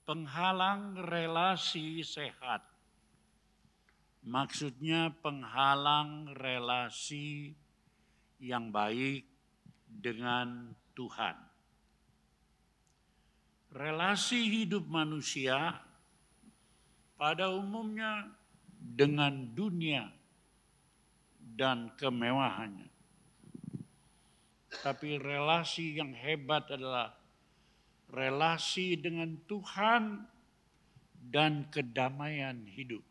Penghalang relasi sehat. Maksudnya penghalang relasi yang baik dengan Tuhan. Relasi hidup manusia pada umumnya dengan dunia dan kemewahannya. Tapi relasi yang hebat adalah relasi dengan Tuhan dan kedamaian hidup.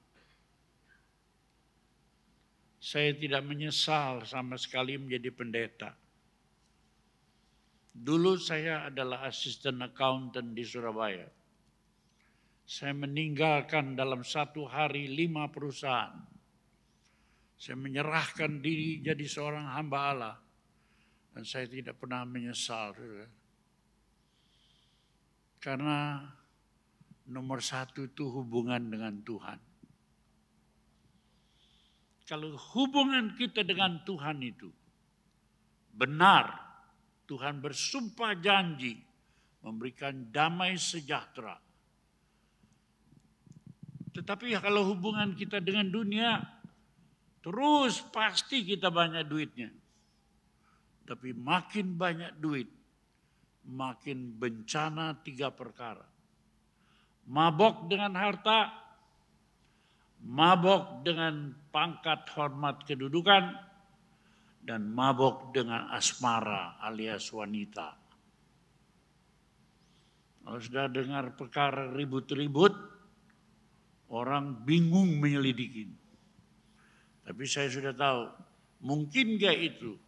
Saya tidak menyesal sama sekali menjadi pendeta. Dulu saya adalah asisten accountant di Surabaya. Saya meninggalkan dalam satu hari 5 perusahaan. Saya menyerahkan diri jadi seorang hamba Allah. Dan saya tidak pernah menyesal. Karena nomor satu itu hubungan dengan Tuhan. Kalau hubungan kita dengan Tuhan itu benar, Tuhan bersumpah janji memberikan damai sejahtera. Tetapi kalau hubungan kita dengan dunia, terus pasti kita banyak duitnya. Tapi makin banyak duit, makin bencana 3 perkara. Mabok dengan harta, mabok dengan pangkat hormat kedudukan, dan mabok dengan asmara alias wanita. Kalau sudah dengar perkara ribut-ribut, orang bingung menyelidiki. Tapi saya sudah tahu, mungkin gak itu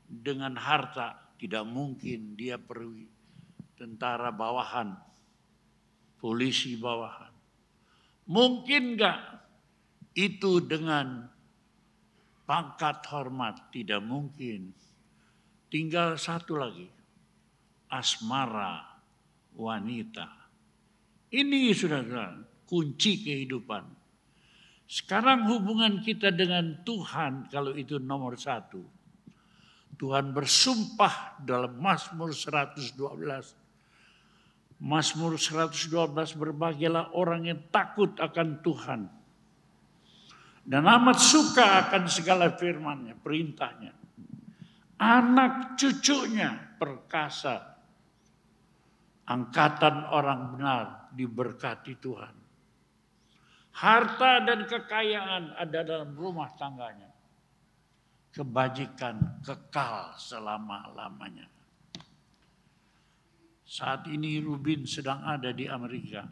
dengan harta? Tidak mungkin, dia pergi tentara bawahan, polisi bawahan. Mungkin gak itu dengan pangkat hormat? Tidak mungkin. Tinggal satu lagi, asmara wanita. Ini sudah kunci kehidupan. Sekarang hubungan kita dengan Tuhan, kalau itu nomor satu. Tuhan bersumpah dalam Mazmur 112. Mazmur 112, berbahagialah orang yang takut akan Tuhan dan amat suka akan segala firman-Nya, perintahnya. Anak cucunya perkasa, angkatan orang benar diberkati Tuhan. Harta dan kekayaan ada dalam rumah tangganya. Kebajikan kekal selama-lamanya. Saat ini Rubin sedang ada di Amerika,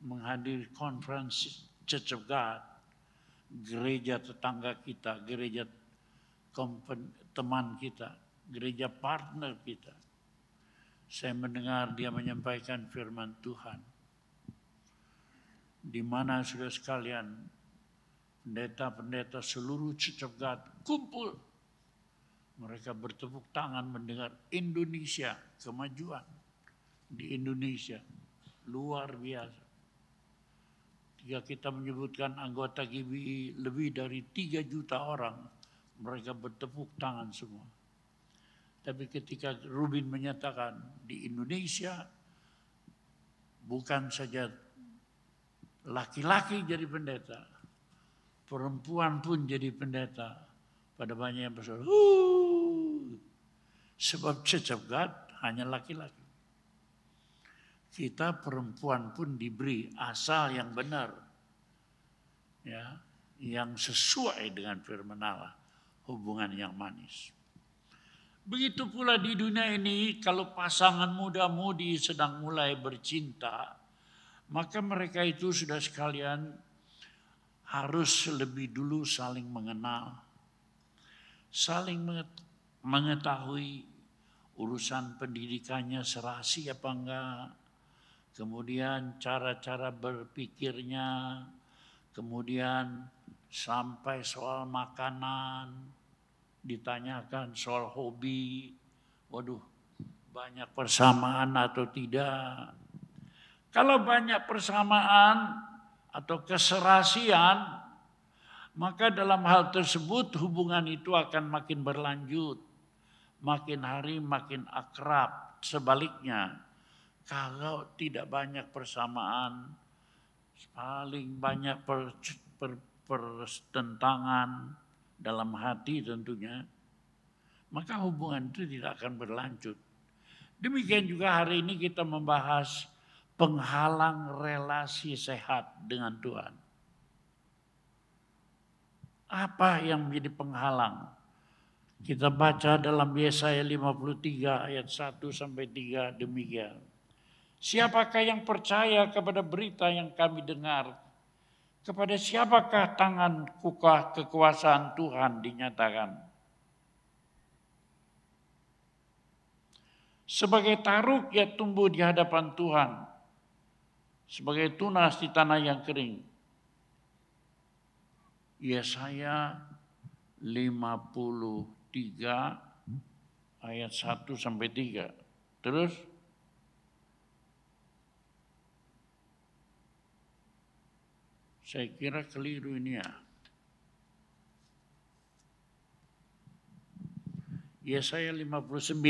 menghadiri konferensi Church of God, gereja tetangga kita, gereja teman kita, gereja partner kita. Saya mendengar dia menyampaikan firman Tuhan. Di mana sudah sekalian, pendeta-pendeta seluruh Church of God kumpul. Mereka bertepuk tangan mendengar Indonesia, kemajuan di Indonesia. Luar biasa. Jika kita menyebutkan anggota GBI lebih dari 3 juta orang, mereka bertepuk tangan semua. Tapi ketika Rubin menyatakan di Indonesia bukan saja laki-laki jadi pendeta, perempuan pun jadi pendeta. Pada banyak yang bersoal, sebab Church of God hanya laki-laki. Kita perempuan pun diberi asal yang benar, ya, yang sesuai dengan firman Allah, hubungan yang manis. Begitu pula di dunia ini, kalau pasangan muda-mudi sedang mulai bercinta, maka mereka itu sudah sekalian harus lebih dulu saling mengenal, saling mengetahui urusan pendidikannya serasi apa enggak, kemudian cara-cara berpikirnya, kemudian sampai soal makanan, ditanyakan soal hobi, waduh banyak persamaan atau tidak. Kalau banyak persamaan atau keserasian, maka dalam hal tersebut hubungan itu akan makin berlanjut. Makin hari makin akrab. Sebaliknya, Kalau tidak banyak persamaan, paling banyak pertentangan dalam hati tentunya, maka hubungan itu tidak akan berlanjut. Demikian juga hari ini kita membahas penghalang relasi sehat dengan Tuhan. Apa yang menjadi penghalang? Kita baca dalam Yesaya 53 ayat 1 sampai 3 demikian. Siapakah yang percaya kepada berita yang kami dengar? Kepada siapakah tangan kekuasaan Tuhan dinyatakan? Sebagai taruk ia tumbuh di hadapan Tuhan, sebagai tunas di tanah yang kering. Yesaya 53 ayat 1 sampai 3. Terus saya kira keliru ini ya. Yesaya 59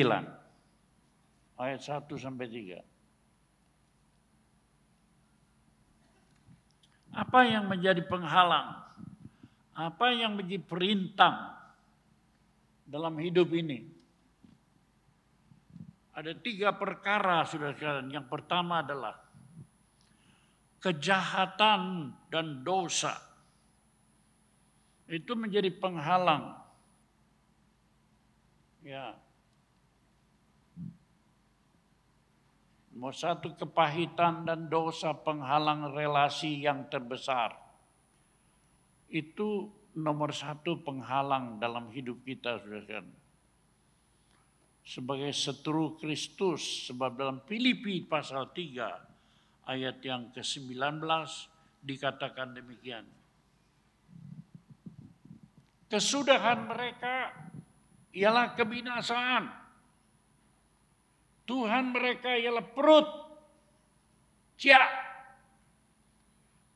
ayat 1 sampai 3. Apa yang menjadi penghalang? Apa yang menjadi perintang dalam hidup ini? Ada 3 perkara, saudara-saudara. Yang pertama adalah kejahatan dan dosa. Itu menjadi penghalang. Ya. Nomor 1, kepahitan dan dosa penghalang relasi yang terbesar. Itu nomor 1 penghalang dalam hidup kita, saudara. Sebagai seteru Kristus, sebab dalam Filipi pasal 3 ayat yang ke-19 dikatakan demikian. Kesudahan mereka ialah kebinasaan. Tuhan mereka ialah perut.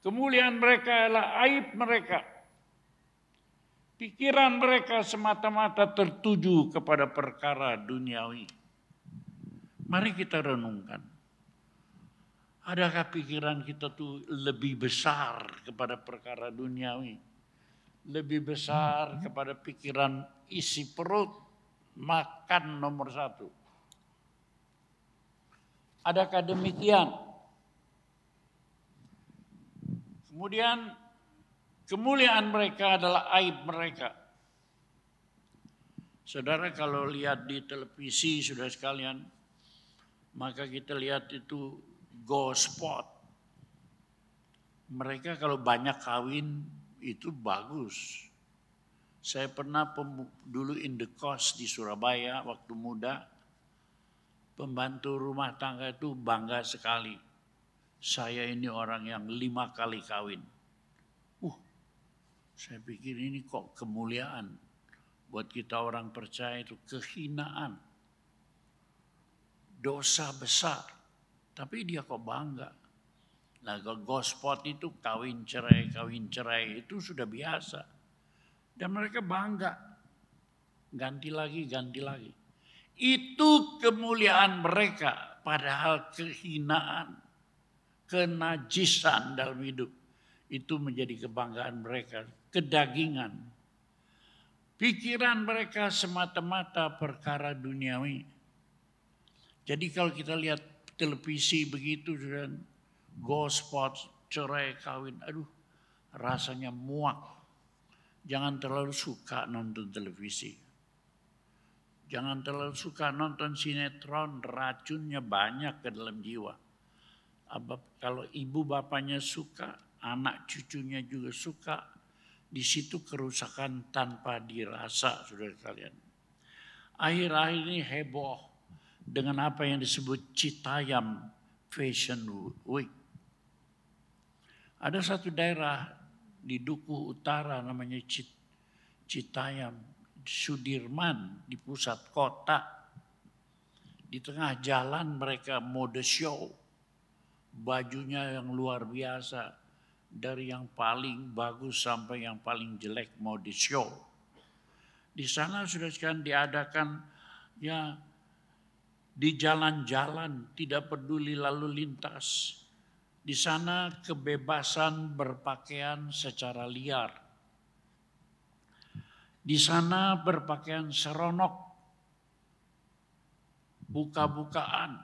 Kemuliaan mereka adalah aib mereka. Pikiran mereka semata-mata tertuju kepada perkara duniawi. Mari kita renungkan. Adakah pikiran kita tuh lebih besar kepada perkara duniawi? Lebih besar kepada pikiran isi perut, makan nomor 1. Adakah demikian? Kemudian kemuliaan mereka adalah aib mereka. Saudara kalau lihat di televisi saudara sekalian, maka kita lihat itu gospot. Mereka kalau banyak kawin itu bagus. Saya pernah dulu indekos di Surabaya waktu muda. Pembantu rumah tangga itu bangga sekali. Saya ini orang yang 5 kali kawin. Saya pikir ini kok kemuliaan. Buat kita orang percaya itu kehinaan. Dosa besar. Tapi dia kok bangga. Nah kalau gospot itu kawin cerai itu sudah biasa. Dan mereka bangga. Ganti lagi. Itu kemuliaan mereka. Padahal kehinaan. Kenajisan dalam hidup. Itu menjadi kebanggaan mereka. Kedagingan. Pikiran mereka semata-mata perkara duniawi. Jadi kalau kita lihat televisi begitu dan gospot, cerai, kawin, rasanya muak. Jangan terlalu suka nonton televisi. Jangan terlalu suka nonton sinetron, racunnya banyak ke dalam jiwa. Kalau ibu bapaknya suka, anak cucunya juga suka, di situ kerusakan tanpa dirasa, saudara sekalian. Akhir-akhir ini heboh dengan apa yang disebut Citayam Fashion Week. Ada satu daerah di Dukuh Utara namanya Citayam, Sudirman di pusat kota. Di tengah jalan mereka mode show. Bajunya yang luar biasa, dari yang paling bagus sampai yang paling jelek mau di show. Di sana sudah sekarang diadakan ya Di jalan-jalan tidak peduli lalu lintas. Di sana kebebasan berpakaian secara liar. Di sana berpakaian seronok, buka-bukaan.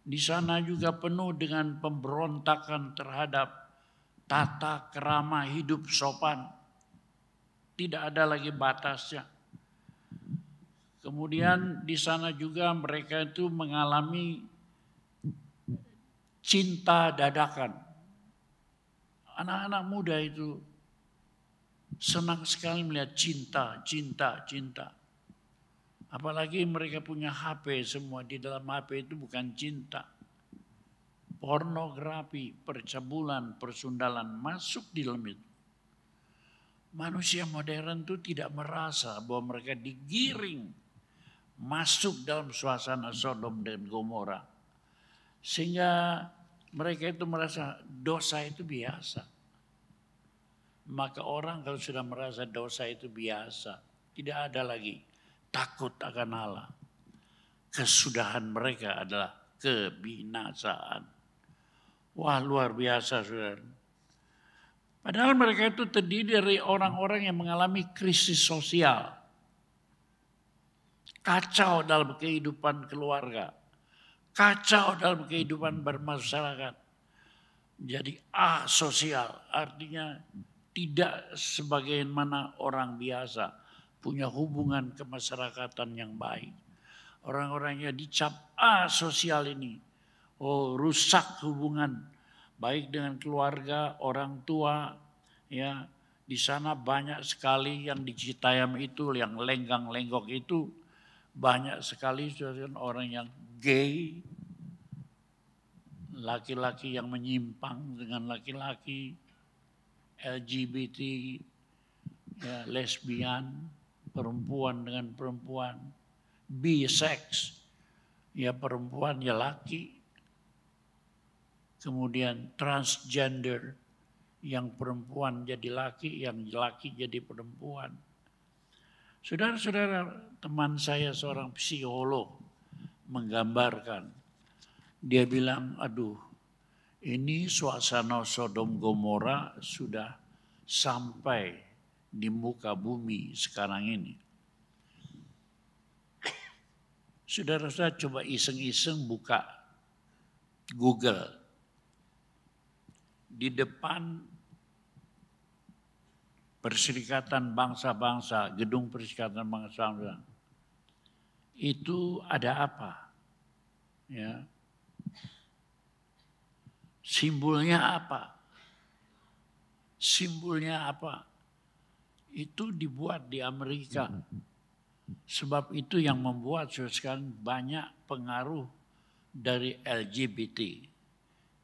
Di sana juga penuh dengan pemberontakan terhadap tata krama hidup sopan. Tidak ada lagi batasnya. Kemudian di sana juga mereka itu mengalami cinta dadakan. Anak-anak muda itu senang sekali melihat cinta, cinta, cinta. Apalagi mereka punya HP, semua di dalam HP itu bukan cinta. Pornografi, percabulan, persundalan masuk di dalam itu. Manusia modern itu tidak merasa bahwa mereka digiring masuk dalam suasana Sodom dan Gomora. Sehingga mereka itu merasa dosa itu biasa. Maka orang kalau sudah merasa dosa itu biasa, tidak ada lagi takut akan Allah. Kesudahan mereka adalah kebinasaan. Wah, luar biasa, saudara. Padahal mereka itu terdiri dari orang-orang yang mengalami krisis sosial. Kacau dalam kehidupan keluarga. Kacau dalam kehidupan bermasyarakat. Jadi asosial, artinya tidak sebagaimana orang biasa punya hubungan kemasyarakatan yang baik. Orang-orangnya dicap asosial ini. Oh, rusak hubungan baik dengan keluarga, orang tua, ya. Di sana banyak sekali yang di Citayam itu, yang lenggang-lenggok itu, banyak sekali orang yang gay, laki-laki yang menyimpang dengan laki-laki, LGBT, ya, lesbian, perempuan dengan perempuan, bisex, ya perempuan ya laki, kemudian transgender, yang perempuan jadi laki, yang laki jadi perempuan. Saudara-saudara, teman saya seorang psikolog menggambarkan. Dia bilang, aduh, ini suasana Sodom Gomora sudah sampai di muka bumi sekarang ini. Saudara-saudara coba iseng-iseng buka Google. Di depan Perserikatan Bangsa-Bangsa, Gedung Perserikatan Bangsa-Bangsa, itu ada apa? Ya. Simbolnya apa? Simbolnya apa? Itu dibuat di Amerika. Sebab itu yang membuat sekarang banyak pengaruh dari LGBT.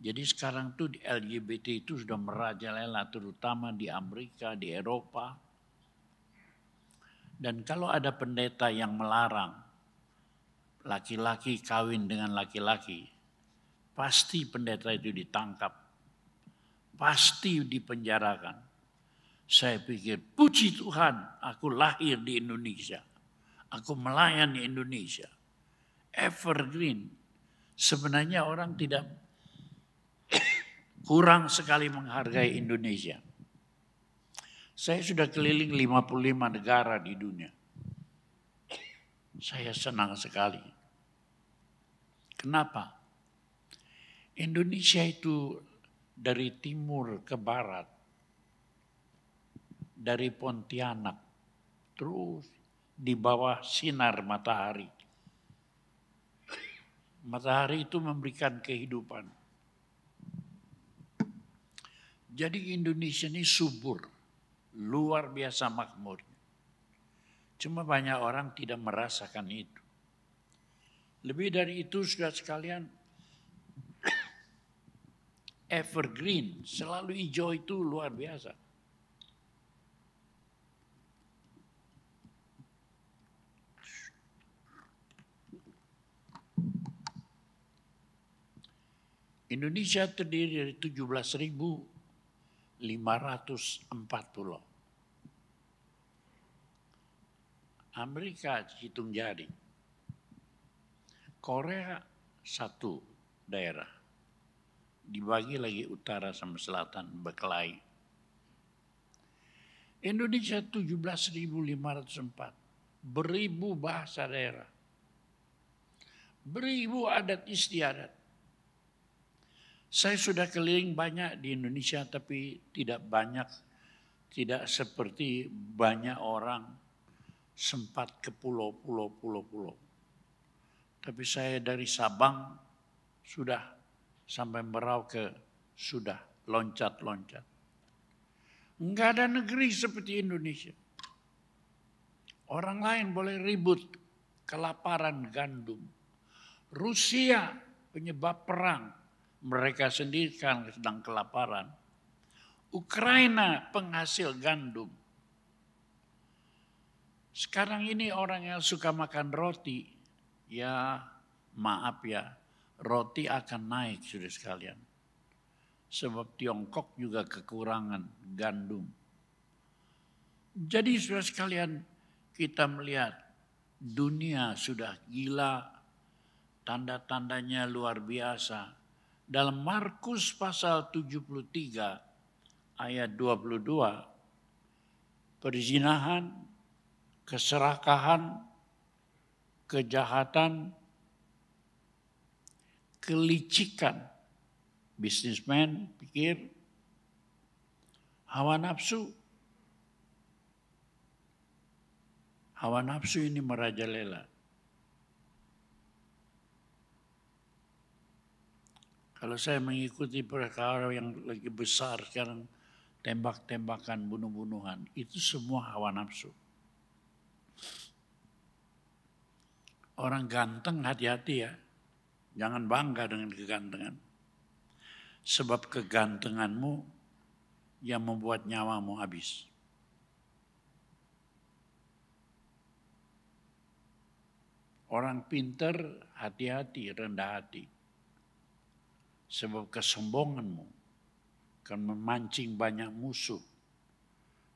Jadi sekarang tuh di LGBT itu sudah merajalela terutama di Amerika, di Eropa. Dan kalau ada pendeta yang melarang laki-laki kawin dengan laki-laki, pasti pendeta itu ditangkap. Pasti dipenjarakan. Saya pikir, puji Tuhan, aku lahir di Indonesia. Aku melayani Indonesia. Evergreen. Sebenarnya orang tidak kurang sekali menghargai Indonesia. Saya sudah keliling 55 negara di dunia. Saya senang sekali. Kenapa? Indonesia itu dari timur ke barat, dari Pontianak, terus di bawah sinar matahari. Matahari itu memberikan kehidupan. Jadi Indonesia ini subur, luar biasa makmur. Cuma banyak orang tidak merasakan itu. Lebih dari itu sudah sekalian, evergreen, selalu hijau itu luar biasa. Indonesia terdiri dari 17.504 pulau. Amerika hitung jari. Korea satu daerah. Dibagi lagi utara sama selatan, berkelahi. Indonesia 17.504. Beribu bahasa daerah. Beribu adat istiadat. Saya sudah keliling banyak di Indonesia, tapi tidak seperti banyak orang sempat ke pulau-pulau. Tapi saya dari Sabang sudah sampai Merauke sudah loncat-loncat. Enggak ada negeri seperti Indonesia. Orang lain boleh ribut, kelaparan gandum. Rusia penyebab perang, mereka sendiri kan sedang kelaparan. Ukraina penghasil gandum. Sekarang ini orang yang suka makan roti, ya maaf ya, roti akan naik sudah sekalian. Sebab Tiongkok juga kekurangan gandum. Jadi sudah sekalian kita melihat dunia sudah gila, tanda-tandanya luar biasa. Dalam Markus pasal 73 ayat 22, perzinahan, keserakahan, kejahatan, kelicikan, bisnismen pikir, hawa nafsu. Hawa nafsu ini merajalela. Kalau saya mengikuti perkara yang lagi besar sekarang, tembak-tembakan, bunuh-bunuhan, itu semua hawa nafsu. Orang ganteng hati-hati ya, jangan bangga dengan kegantengan. Sebab kegantenganmu yang membuat nyawamu habis. Orang pintar hati-hati, rendah hati. Sebab kesombonganmu akan memancing banyak musuh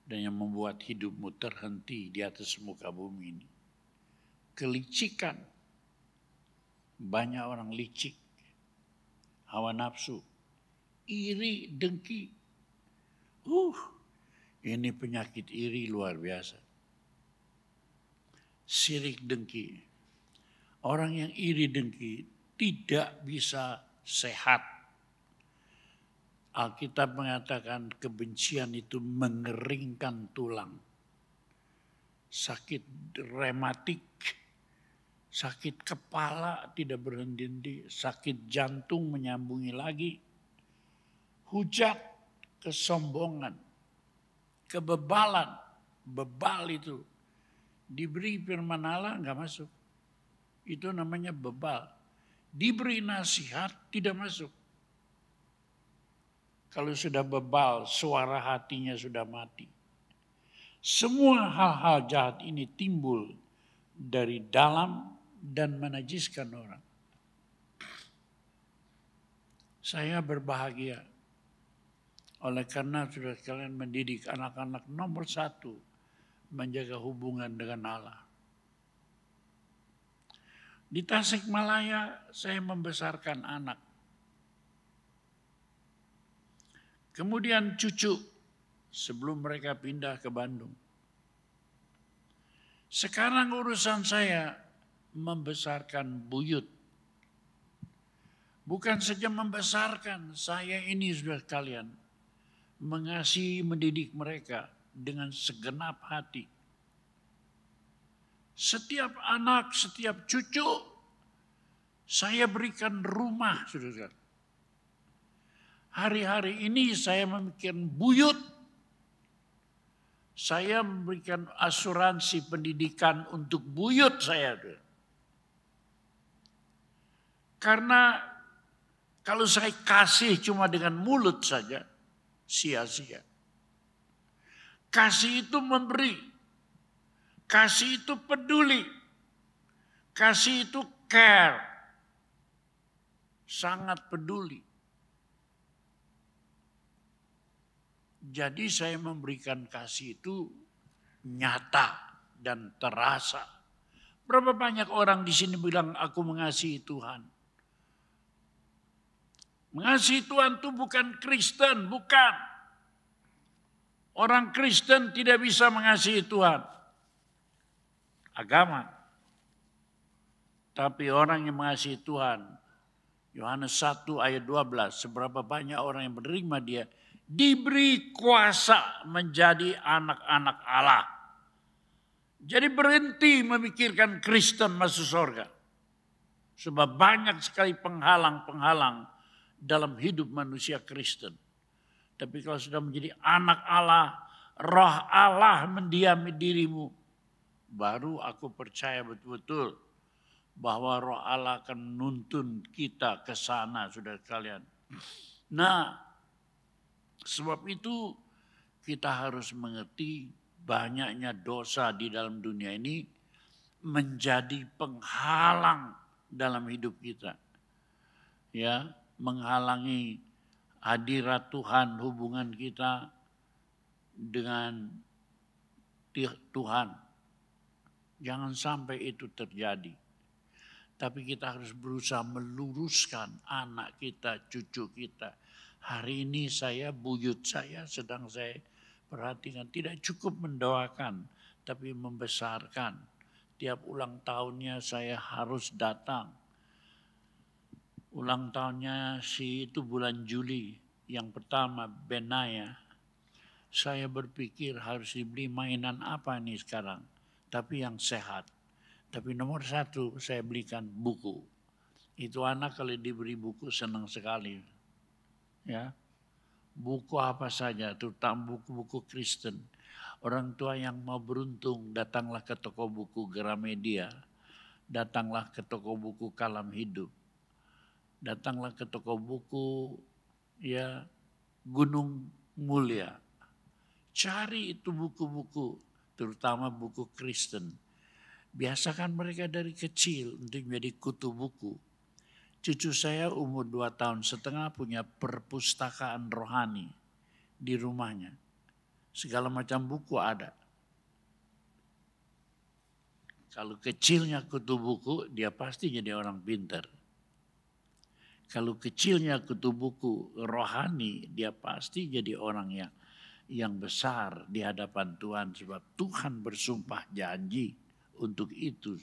dan yang membuat hidupmu terhenti di atas muka bumi ini. Kelicikan, banyak orang licik, hawa nafsu, iri, dengki. Ini penyakit iri luar biasa. Sirik dengki. Orang yang iri dengki tidak bisa sehat. Alkitab mengatakan kebencian itu mengeringkan tulang. Sakit rematik, sakit kepala tidak berhenti, sakit jantung menyambungi lagi, hujat, kesombongan, kebebalan, bebal itu. Diberi firman Allah enggak masuk. Itu namanya bebal. Diberi nasihat tidak masuk. Kalau sudah bebal, suara hatinya sudah mati. Semua hal-hal jahat ini timbul dari dalam dan menajiskan orang. Saya berbahagia oleh karena sudah kalian mendidik anak-anak nomor 1 menjaga hubungan dengan Allah. Di Tasikmalaya saya membesarkan anak. Kemudian cucu sebelum mereka pindah ke Bandung. Sekarang urusan saya membesarkan buyut. Bukan saja membesarkan, saya ini sudah kalian mengasihi mendidik mereka dengan segenap hati. Setiap anak, setiap cucu, saya berikan rumah, saudara. Hari-hari ini saya memikirkan buyut. Saya memberikan asuransi pendidikan untuk buyut saya. Karena kalau saya kasih cuma dengan mulut saja, sia-sia. Kasih itu memberi. Kasih itu peduli. Kasih itu care. Sangat peduli. Jadi saya memberikan kasih itu nyata dan terasa. Berapa banyak orang di sini bilang aku mengasihi Tuhan. Mengasihi Tuhan itu bukan Kristen, bukan. Orang Kristen tidak bisa mengasihi Tuhan. Agama. Tapi orang yang mengasihi Tuhan, Yohanes 1 ayat 12, seberapa banyak orang yang menerima dia, diberi kuasa menjadi anak-anak Allah. Jadi berhenti memikirkan Kristen masuk surga. Sebab banyak sekali penghalang-penghalang dalam hidup manusia Kristen. Tapi kalau sudah menjadi anak Allah, roh Allah mendiami dirimu, baru aku percaya betul-betul bahwa roh Allah akan menuntun kita ke sana, saudara sekalian. Nah, sebab itu kita harus mengerti banyaknya dosa di dalam dunia ini menjadi penghalang dalam hidup kita. Ya, menghalangi hadirat Tuhan, hubungan kita dengan Tuhan. Jangan sampai itu terjadi. Tapi kita harus berusaha meluruskan anak kita, cucu kita. Hari ini buyut saya sedang saya perhatikan. Tidak cukup mendoakan, tapi membesarkan. Tiap ulang tahunnya saya harus datang. Ulang tahunnya itu bulan Juli. Yang pertama Benaya. Saya berpikir harus dibeli mainan apa nih sekarang. Tapi yang sehat. Tapi nomor satu saya belikan buku. Itu anak kalau diberi buku senang sekali. Ya, buku apa saja, terutama buku-buku Kristen. Orang tua yang mau beruntung datanglah ke toko buku Gramedia. Datanglah ke toko buku Kalam Hidup. Datanglah ke toko buku Gunung Mulia. Cari itu buku-buku, terutama buku Kristen. Biasakan mereka dari kecil untuk menjadi kutu buku. Cucu saya umur 2 tahun setengah punya perpustakaan rohani di rumahnya. Segala macam buku ada. Kalau kecilnya kutu buku, dia pasti jadi orang pintar. Kalau kecilnya kutu buku rohani, dia pasti jadi orang yang besar di hadapan Tuhan. Sebab Tuhan bersumpah janji untuk itu.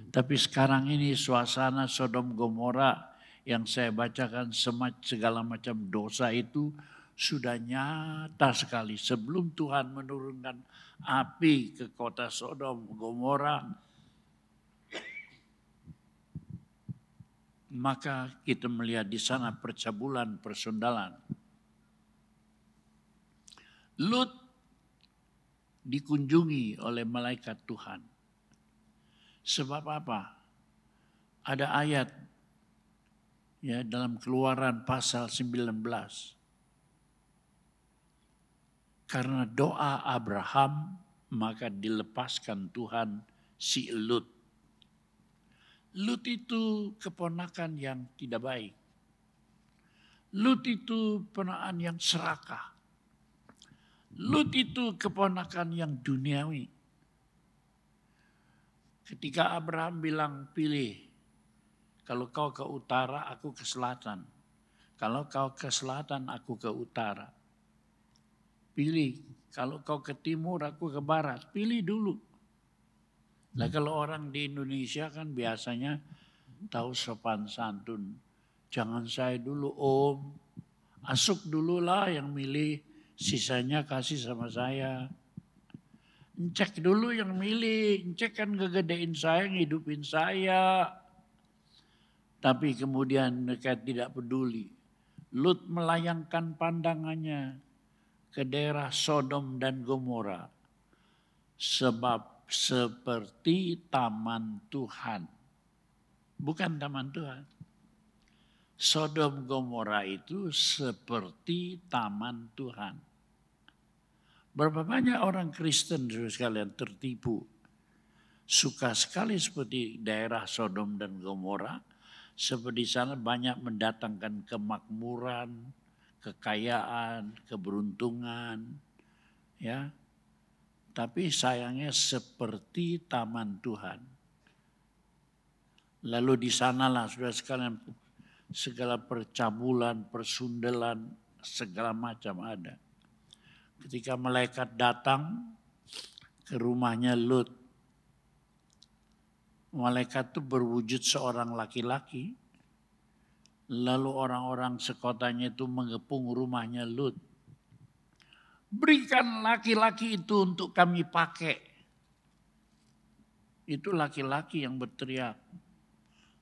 Tapi sekarang ini suasana Sodom Gomora yang saya bacakan segala macam dosa itu sudah nyata sekali. Sebelum Tuhan menurunkan api ke kota Sodom Gomora, maka kita melihat di sana percabulan, persundalan. Lut dikunjungi oleh malaikat Tuhan. Sebab apa? Ada ayat dalam Keluaran pasal 19. Karena doa Abraham maka dilepaskan Tuhan si Lut. Lut itu keponakan yang tidak baik. Lut itu keponakan yang serakah. Lut itu keponakan yang duniawi. Ketika Abraham bilang pilih, kalau kau ke utara aku ke selatan. Kalau kau ke selatan aku ke utara. Pilih, kalau kau ke timur aku ke barat. Pilih dulu. Nah kalau orang di Indonesia kan biasanya tahu sopan santun. Jangan saya dulu om, Asuk dulu lah yang milih. Sisanya kasih sama saya. Cek dulu yang milih. Cek kan ngegedein saya, ngidupin saya. Tapi kemudian mereka tidak peduli. Lut melayangkan pandangannya ke daerah Sodom dan Gomora. Sebab seperti taman Tuhan. Bukan taman Tuhan. Sodom Gomora itu seperti taman Tuhan. Berapa banyak orang Kristen sekalian tertipu. Suka sekali seperti daerah Sodom dan Gomora. Seperti sana banyak mendatangkan kemakmuran, kekayaan, keberuntungan. Ya. Tapi sayangnya seperti taman Tuhan. Lalu di sanalah saudara sekalian segala percabulan, persundelan, segala macam ada. Ketika malaikat datang ke rumahnya Lut, malaikat itu berwujud seorang laki-laki, lalu orang-orang sekotanya itu mengepung rumahnya Lut. Berikan laki-laki itu untuk kami pakai. Itu laki-laki yang berteriak,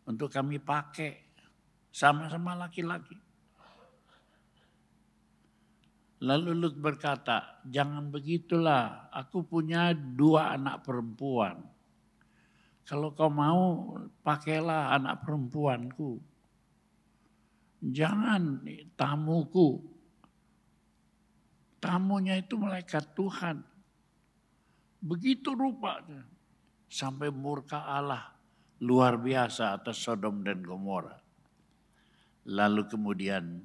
untuk kami pakai, sama-sama laki-laki. Lalu Lut berkata, jangan begitulah, aku punya 2 anak perempuan. Kalau kau mau, pakailah anak perempuanku. Jangan tamuku. Tamunya itu malaikat Tuhan. Begitu rupanya. Sampai murka Allah luar biasa atas Sodom dan Gomora. Lalu kemudian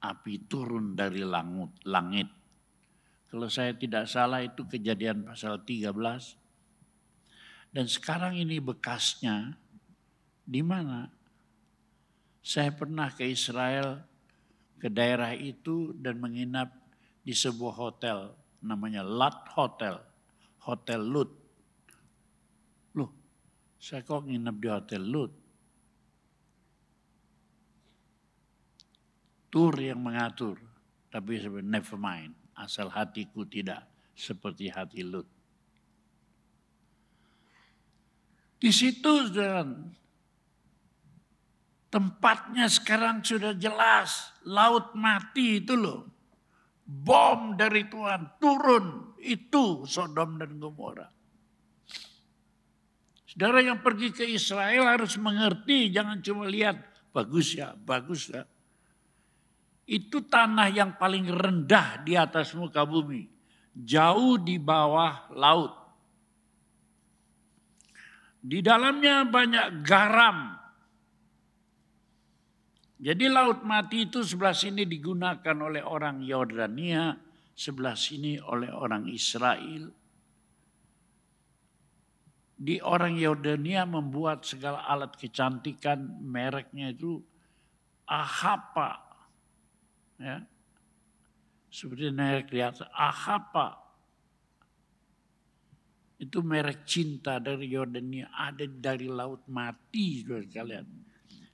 api turun dari langit. Kalau saya tidak salah itu Kejadian pasal 13. Dan sekarang ini bekasnya di mana? Saya pernah ke Israel, ke daerah itu dan menginap di sebuah hotel namanya Lut Hotel, Hotel Lut. Loh, saya kok nginap di Hotel Lut? Tur yang mengatur, tapi never mind, asal hatiku tidak seperti hati Lut. Di situ tempatnya sekarang sudah jelas, laut mati itu loh. Bom dari Tuhan turun, itu Sodom dan Gomora. Saudara yang pergi ke Israel harus mengerti, jangan cuma lihat bagus ya, bagus ya. Itu tanah yang paling rendah di atas muka bumi, jauh di bawah laut. Di dalamnya banyak garam. Jadi laut mati itu sebelah sini digunakan oleh orang Yordania, sebelah sini oleh orang Israel. Di orang Yordania membuat segala alat kecantikan, mereknya itu Ahapa. Ya. Seperti merek di atas, Ahapa. Itu merek cinta dari Yordania, ada dari laut mati saudara sekalian.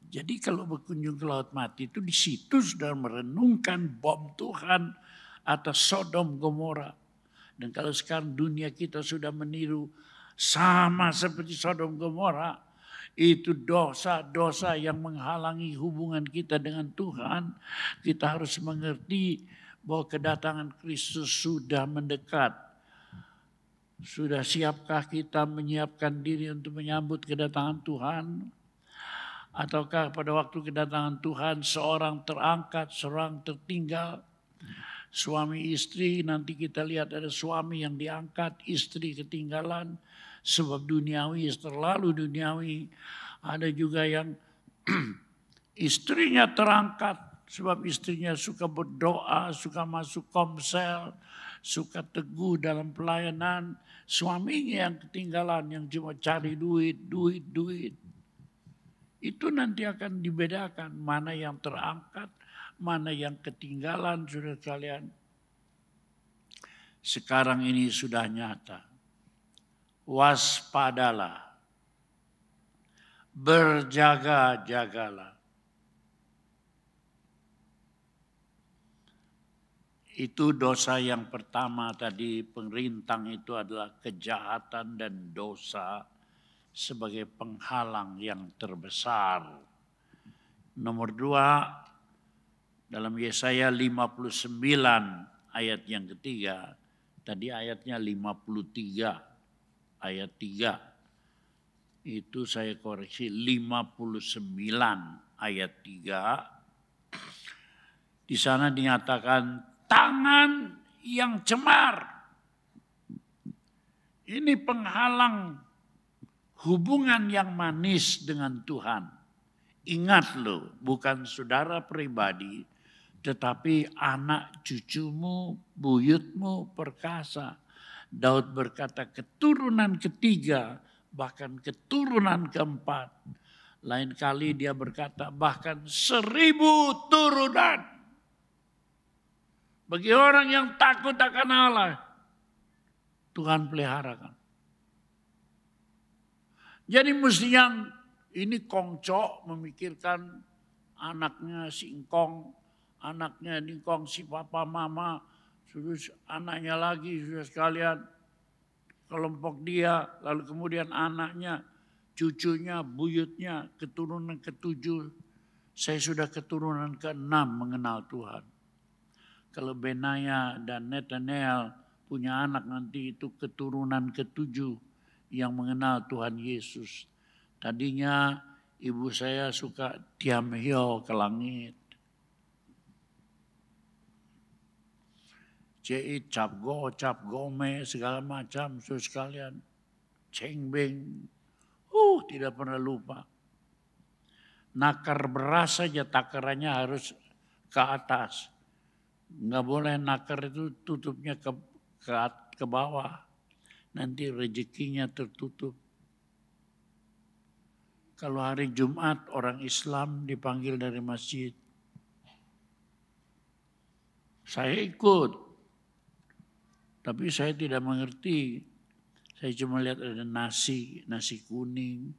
Jadi kalau berkunjung ke laut mati itu di situ sudah merenungkan bom Tuhan atas Sodom Gomora. Dan kalau sekarang dunia kita sudah meniru sama seperti Sodom Gomora, itu dosa-dosa yang menghalangi hubungan kita dengan Tuhan. Kita harus mengerti bahwa kedatangan Kristus sudah mendekat. Sudah siapkah kita menyiapkan diri untuk menyambut kedatangan Tuhan? Ataukah pada waktu kedatangan Tuhan seorang terangkat, seorang tertinggal? Suami istri, nanti kita lihat ada suami yang diangkat, istri ketinggalan. Sebab duniawi, terlalu duniawi. Ada juga yang istrinya terangkat. Sebab istrinya suka berdoa, suka masuk komsel, suka teguh dalam pelayanan. Suaminya yang ketinggalan, yang cuma cari duit. Itu nanti akan dibedakan mana yang terangkat, mana yang ketinggalan saudara sekalian. Sekarang ini sudah nyata. Waspadalah. Berjaga-jagalah. Itu dosa yang pertama tadi, pengrintang itu adalah kejahatan dan dosa sebagai penghalang yang terbesar. Nomor 2, dalam Yesaya 59 ayat yang ketiga, tadi ayatnya 53 ayat 3, itu saya koreksi 59 ayat 3. Di sana dinyatakan tangan yang cemar. Ini penghalang hubungan yang manis dengan Tuhan. Ingat loh, bukan saudara pribadi, tetapi anak cucumu, buyutmu perkasa. Daud berkata keturunan ketiga, bahkan keturunan keempat. Lain kali dia berkata bahkan 1000 turunan. Bagi orang yang takut akan Allah, Tuhan peliharakan. Jadi mesti yang ini kongco memikirkan anaknya si engkong, anaknya ningkong si papa mama, terus anaknya lagi sudah sekalian kelompok dia, lalu kemudian anaknya, cucunya, buyutnya, keturunan ke-7. Saya sudah keturunan ke-6 mengenal Tuhan. Kalau Benaya dan Nathanael punya anak nanti itu keturunan ke-7 yang mengenal Tuhan Yesus. Tadinya ibu saya suka tiamhyo ke langit. Ceit, cap gome, segala macam, saudara sekalian. Cengbeng, tidak pernah lupa. Nakar beras saja takarannya harus ke atas. Nggak boleh nakar itu tutupnya ke bawah. Nanti rezekinya tertutup. Kalau hari Jumat orang Islam dipanggil dari masjid. Saya ikut. Tapi saya tidak mengerti. Saya cuma lihat ada nasi kuning.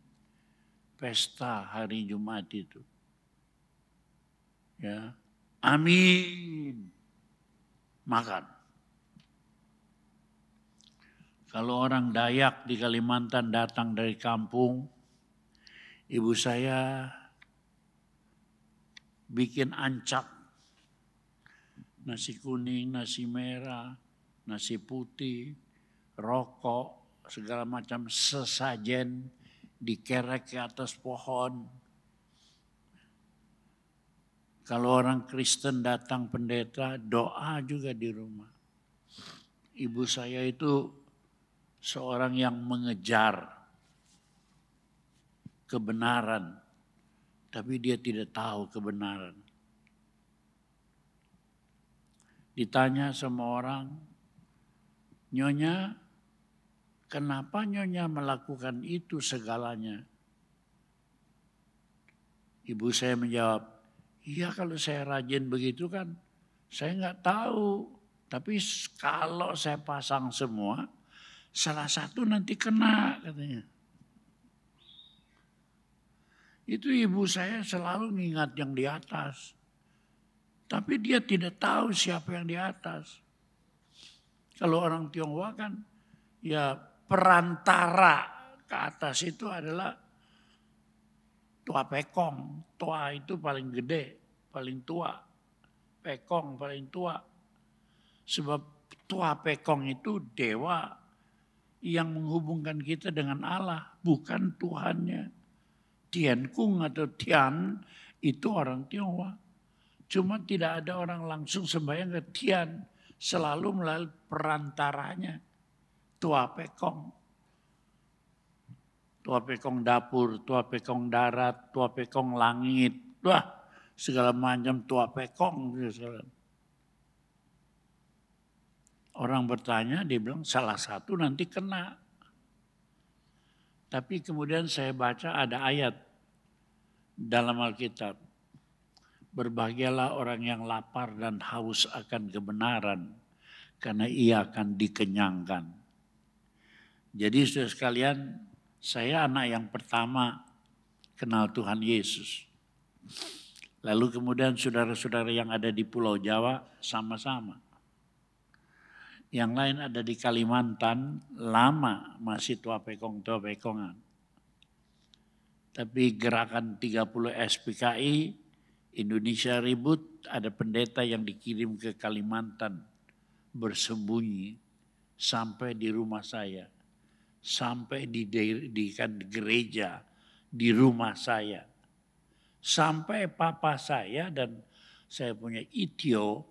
Pesta hari Jumat itu. Ya. Amin. Makan. Kalau orang Dayak di Kalimantan datang dari kampung, ibu saya bikin ancak. Nasi kuning, nasi merah, nasi putih, rokok, segala macam sesajen dikerek ke atas pohon. Kalau orang Kristen datang pendeta, doa juga di rumah. Ibu saya itu seorang yang mengejar kebenaran, tapi dia tidak tahu kebenaran. Ditanya sama orang, Nyonya, kenapa Nyonya melakukan itu segalanya? Ibu saya menjawab, iya kalau saya rajin begitu kan, saya nggak tahu. Tapi kalau saya pasang semua, salah satu nanti kena katanya. Itu ibu saya selalu mengingat yang di atas. Tapi dia tidak tahu siapa yang di atas. Kalau orang Tionghoa kan ya perantara ke atas itu adalah tua pekong. Tua itu paling gede, paling tua. Pekong paling tua. Sebab tua pekong itu dewa yang menghubungkan kita dengan Allah, bukan Tuhannya. Tian Kung atau Tian itu orang Tionghoa. Cuma tidak ada orang langsung sembahyang ke Tian, selalu melalui perantaranya. Tua Pekong. Tua Pekong dapur, Tua Pekong darat, Tua Pekong langit. Wah, segala macam Tua Pekong. Orang bertanya, dia bilang salah satu nanti kena. Tapi kemudian saya baca ada ayat dalam Alkitab. Berbahagialah orang yang lapar dan haus akan kebenaran, karena ia akan dikenyangkan. Jadi saudara sekalian, saya anak yang pertama kenal Tuhan Yesus. Lalu kemudian saudara-saudara yang ada di Pulau Jawa sama-sama. Yang lain ada di Kalimantan, lama masih tua pekongan. Tapi gerakan 30 SPKI, Indonesia Ribut, ada pendeta yang dikirim ke Kalimantan, bersembunyi sampai di rumah saya. Sampai di gereja, di rumah saya. Sampai papa saya dan saya punya itio,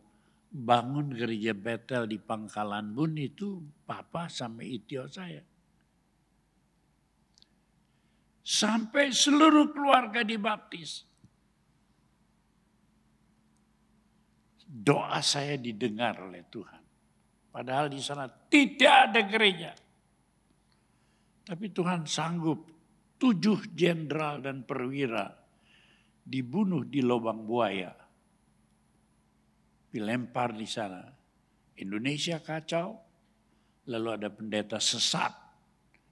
bangun gereja Betel di Pangkalan Bun itu papa sama itio saya. Sampai seluruh keluarga dibaptis. Doa saya didengar oleh Tuhan. Padahal di sana tidak ada gereja. Tapi Tuhan sanggup 7 jenderal dan perwira dibunuh di lubang buaya. Dilempar di sana. Indonesia kacau, lalu ada pendeta sesat,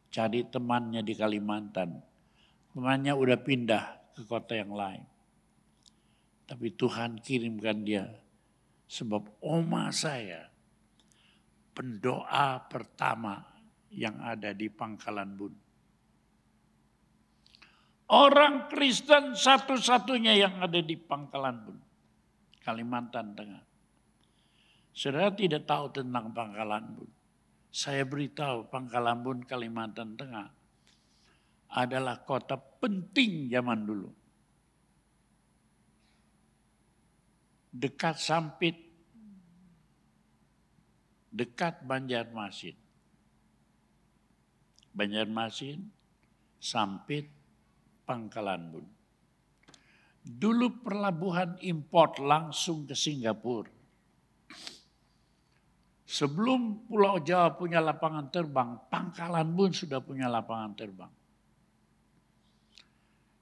cari temannya di Kalimantan. Temannya udah pindah ke kota yang lain. Tapi Tuhan kirimkan dia, sebab oma saya pendoa pertama yang ada di Pangkalan Bun. Orang Kristen satu-satunya yang ada di Pangkalan Bun, Kalimantan Tengah. Saudara tidak tahu tentang Pangkalan Bun. Saya beritahu Pangkalan Bun, Kalimantan Tengah adalah kota penting zaman dulu. Dekat Sampit, dekat Banjarmasin. Banjarmasin, Sampit, Pangkalan Bun. Dulu pelabuhan import langsung ke Singapura. Sebelum Pulau Jawa punya lapangan terbang, Pangkalan Bun sudah punya lapangan terbang.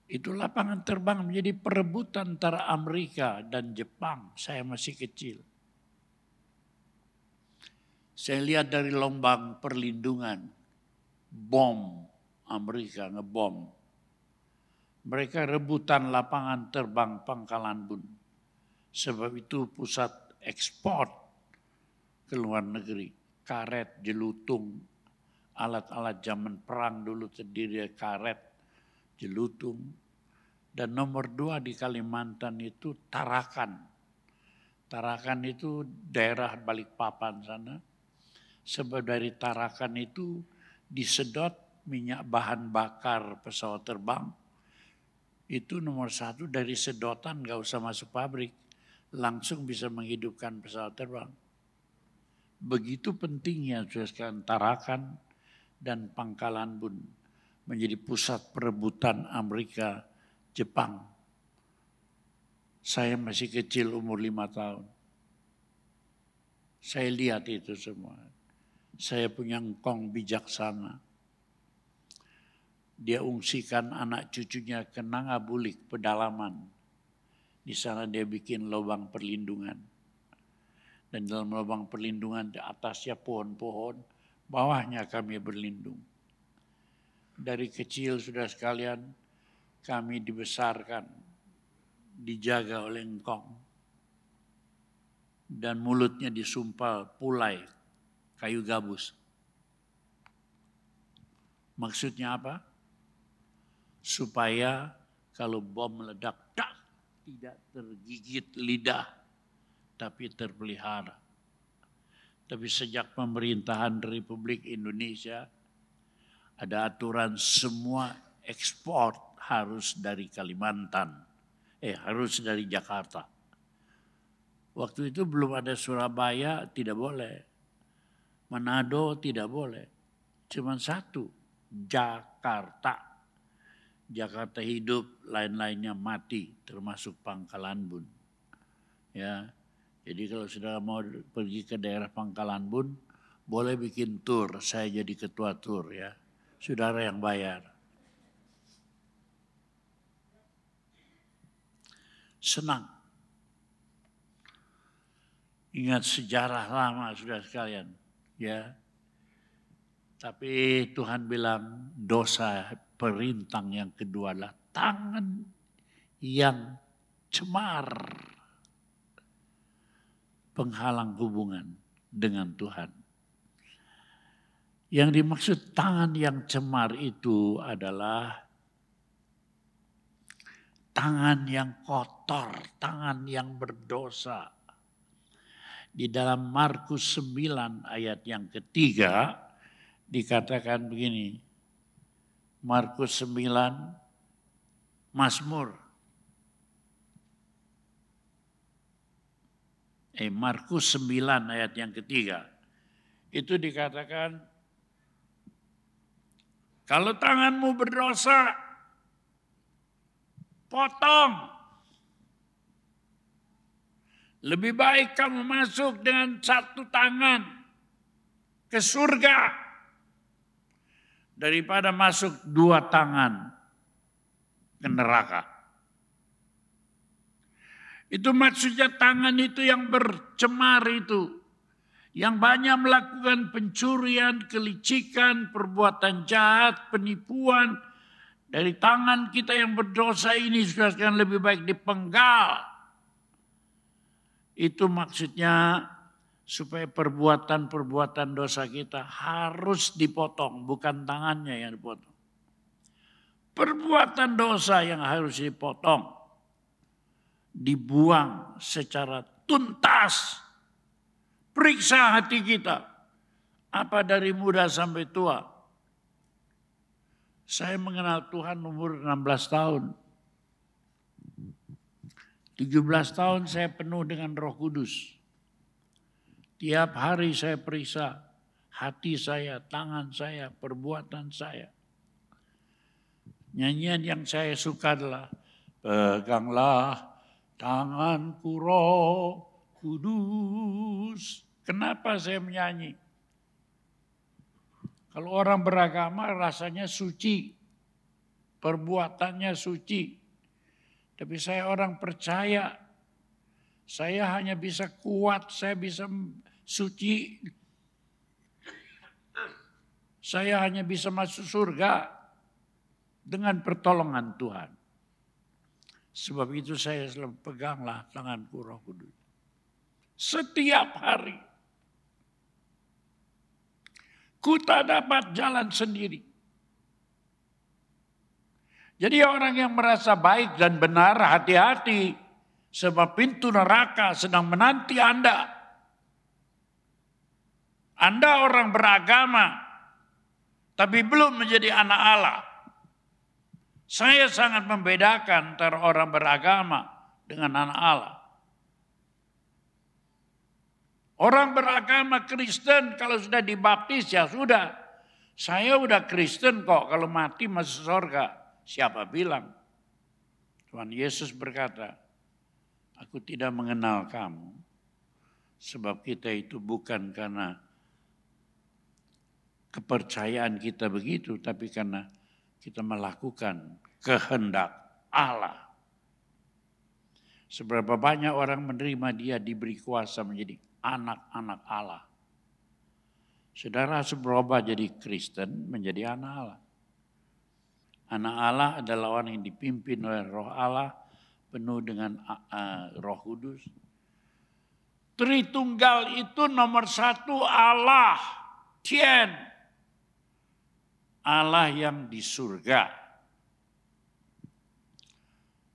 Itu lapangan terbang menjadi perebutan antara Amerika dan Jepang. Saya masih kecil. Saya lihat dari lombang perlindungan, bom Amerika ngebom. Mereka rebutan lapangan terbang Pangkalan Bun. Sebab itu pusat ekspor ke luar negeri. Karet, jelutung, alat-alat zaman perang dulu terdiri dari karet, jelutung. Dan nomor 2 di Kalimantan itu Tarakan. Tarakan itu daerah Balikpapan sana. Sebab dari Tarakan itu disedot minyak bahan bakar pesawat terbang. Itu nomor 1 dari sedotan, gak usah masuk pabrik. Langsung bisa menghidupkan pesawat terbang. Begitu pentingnya sekarang Tarakan dan Pangkalan Bun menjadi pusat perebutan Amerika, Jepang. Saya masih kecil umur 5 tahun. Saya lihat itu semua. Saya punya engkong bijaksana. Dia ungsikan anak cucunya ke Nangabulik, pedalaman. Di sana dia bikin lubang perlindungan. Dan dalam lubang perlindungan di atasnya pohon-pohon, bawahnya kami berlindung. Dari kecil sudah sekalian, kami dibesarkan, dijaga oleh engkong. Dan mulutnya disumpal pulai, kayu gabus. Maksudnya apa? Supaya kalau bom meledak, tidak tergigit lidah, tapi terpelihara. Tapi sejak pemerintahan Republik Indonesia, ada aturan semua ekspor harus dari Kalimantan, harus dari Jakarta. Waktu itu belum ada Surabaya, tidak boleh. Manado tidak boleh. Cuma satu, Jakarta. Jakarta hidup, lain-lainnya mati, termasuk Pangkalan Bun. Ya, jadi kalau saudara mau pergi ke daerah Pangkalan Bun, boleh bikin tur, saya jadi ketua tur ya. Saudara yang bayar. Senang. Ingat sejarah lama sudah sekalian, ya. Tapi Tuhan bilang dosa perintang yang kedua adalah tangan yang cemar. Penghalang hubungan dengan Tuhan. Yang dimaksud tangan yang cemar itu adalah tangan yang kotor, tangan yang berdosa. Di dalam Markus 9 ayat yang ketiga dikatakan begini. Markus 9, Mazmur. Markus 9 ayat yang ketiga. Itu dikatakan, kalau tanganmu berdosa, potong. Lebih baik kamu masuk dengan satu tangan ke surga daripada masuk 2 tangan ke neraka. Itu maksudnya tangan itu yang bercemar itu. Yang banyak melakukan pencurian, kelicikan, perbuatan jahat, penipuan. Dari tangan kita yang berdosa ini sudah sekarang lebih baik dipenggal. Itu maksudnya supaya perbuatan-perbuatan dosa kita harus dipotong. Bukan tangannya yang dipotong. Perbuatan dosa yang harus dipotong. Dibuang secara tuntas. Periksa hati kita. Apa dari muda sampai tua. Saya mengenal Tuhan umur 16 tahun. 17 tahun saya penuh dengan Roh Kudus. Tiap hari saya periksa hati saya, tangan saya, perbuatan saya. Nyanyian yang saya suka adalah peganglah tanganku Roh Kudus. Kenapa saya menyanyi? Kalau orang beragama rasanya suci. Perbuatannya suci. Tapi saya orang percaya. Saya hanya bisa kuat, saya bisa suci. Saya hanya bisa masuk surga dengan pertolongan Tuhan. Sebab itu saya selalu peganglah tanganku Roh Kudus. Setiap hari. Ku tak dapat jalan sendiri. Jadi orang yang merasa baik dan benar hati-hati. Sebab pintu neraka sedang menanti Anda. Anda orang beragama. Tapi belum menjadi anak Allah. Saya sangat membedakan antara orang beragama dengan anak Allah. Orang beragama Kristen kalau sudah dibaptis ya sudah. Saya udah Kristen kok, kalau mati masuk surga. Siapa bilang? Tuhan Yesus berkata, aku tidak mengenal kamu. Sebab kita itu bukan karena kepercayaan kita begitu, tapi karena kita melakukan kehendak Allah. Seberapa banyak orang menerima dia diberi kuasa menjadi anak-anak Allah. Saudara seberapa jadi Kristen menjadi anak Allah. Anak Allah adalah orang yang dipimpin oleh Roh Allah, penuh dengan Roh Kudus. Tritunggal itu nomor 1 Allah, Tien. Allah yang di surga.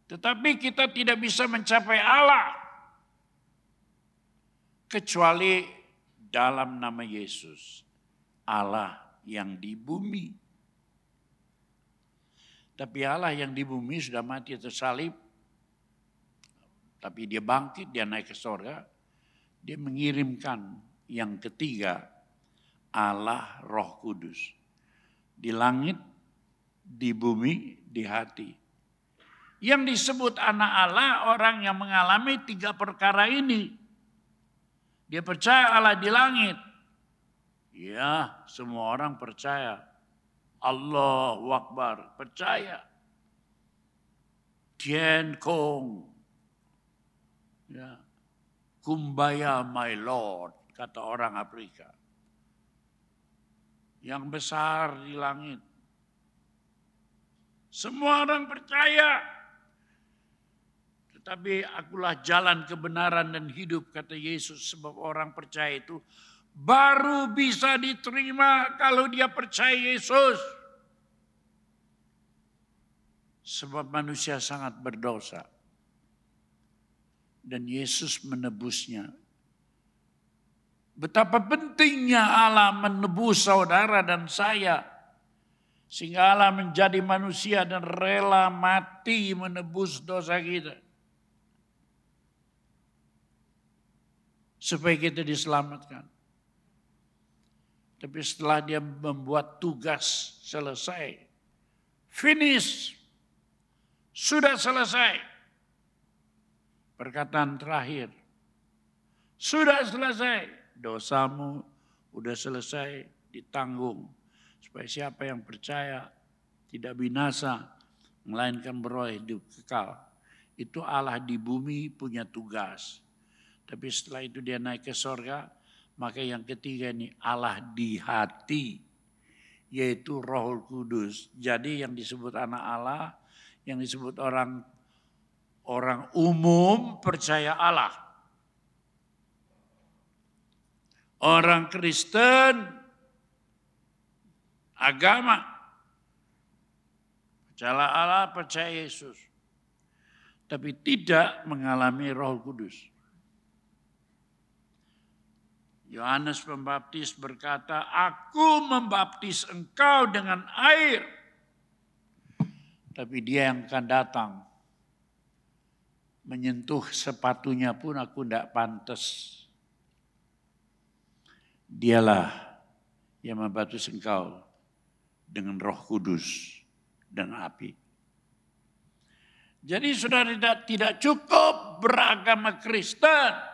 Tetapi kita tidak bisa mencapai Allah kecuali dalam nama Yesus, Allah yang di bumi. Tapi Allah yang di bumi sudah mati tersalib, tapi dia bangkit, dia naik ke surga, dia mengirimkan yang ketiga, Allah Roh Kudus. Di langit, di bumi, di hati. Yang disebut anak Allah, orang yang mengalami 3 perkara ini. Dia percaya Allah di langit. Ya, semua orang percaya. Allahu Akbar, percaya. Tien Kong. Ya. Kumbaya my Lord, kata orang Afrika. Yang besar di langit. Semua orang percaya. Tetapi akulah jalan kebenaran dan hidup, kata Yesus. Sebab orang percaya itu baru bisa diterima kalau dia percaya Yesus. Sebab manusia sangat berdosa. Dan Yesus menebusnya. Betapa pentingnya Allah menebus saudara dan saya. Sehingga Allah menjadi manusia dan rela mati menebus dosa kita. Supaya kita diselamatkan. Tapi setelah dia membuat tugas selesai. Finish. Sudah selesai. Perkataan terakhir. Sudah selesai. Dosamu, udah selesai, ditanggung. Supaya siapa yang percaya tidak binasa, melainkan beroleh hidup kekal. Itu Allah di bumi punya tugas. Tapi setelah itu dia naik ke sorga, maka yang ketiga ini Allah di hati, yaitu Roh Kudus. Jadi yang disebut anak Allah, yang disebut orang umum percaya Allah. Orang Kristen, agama, percaya Allah, percaya Yesus. Tapi tidak mengalami Roh Kudus. Yohanes Pembaptis berkata, aku membaptis engkau dengan air. Tapi dia yang akan datang. Menyentuh sepatunya pun aku tidak pantas. Dialah yang membaptis engkau dengan Roh Kudus dan api. Jadi saudara tidak cukup beragama Kristen.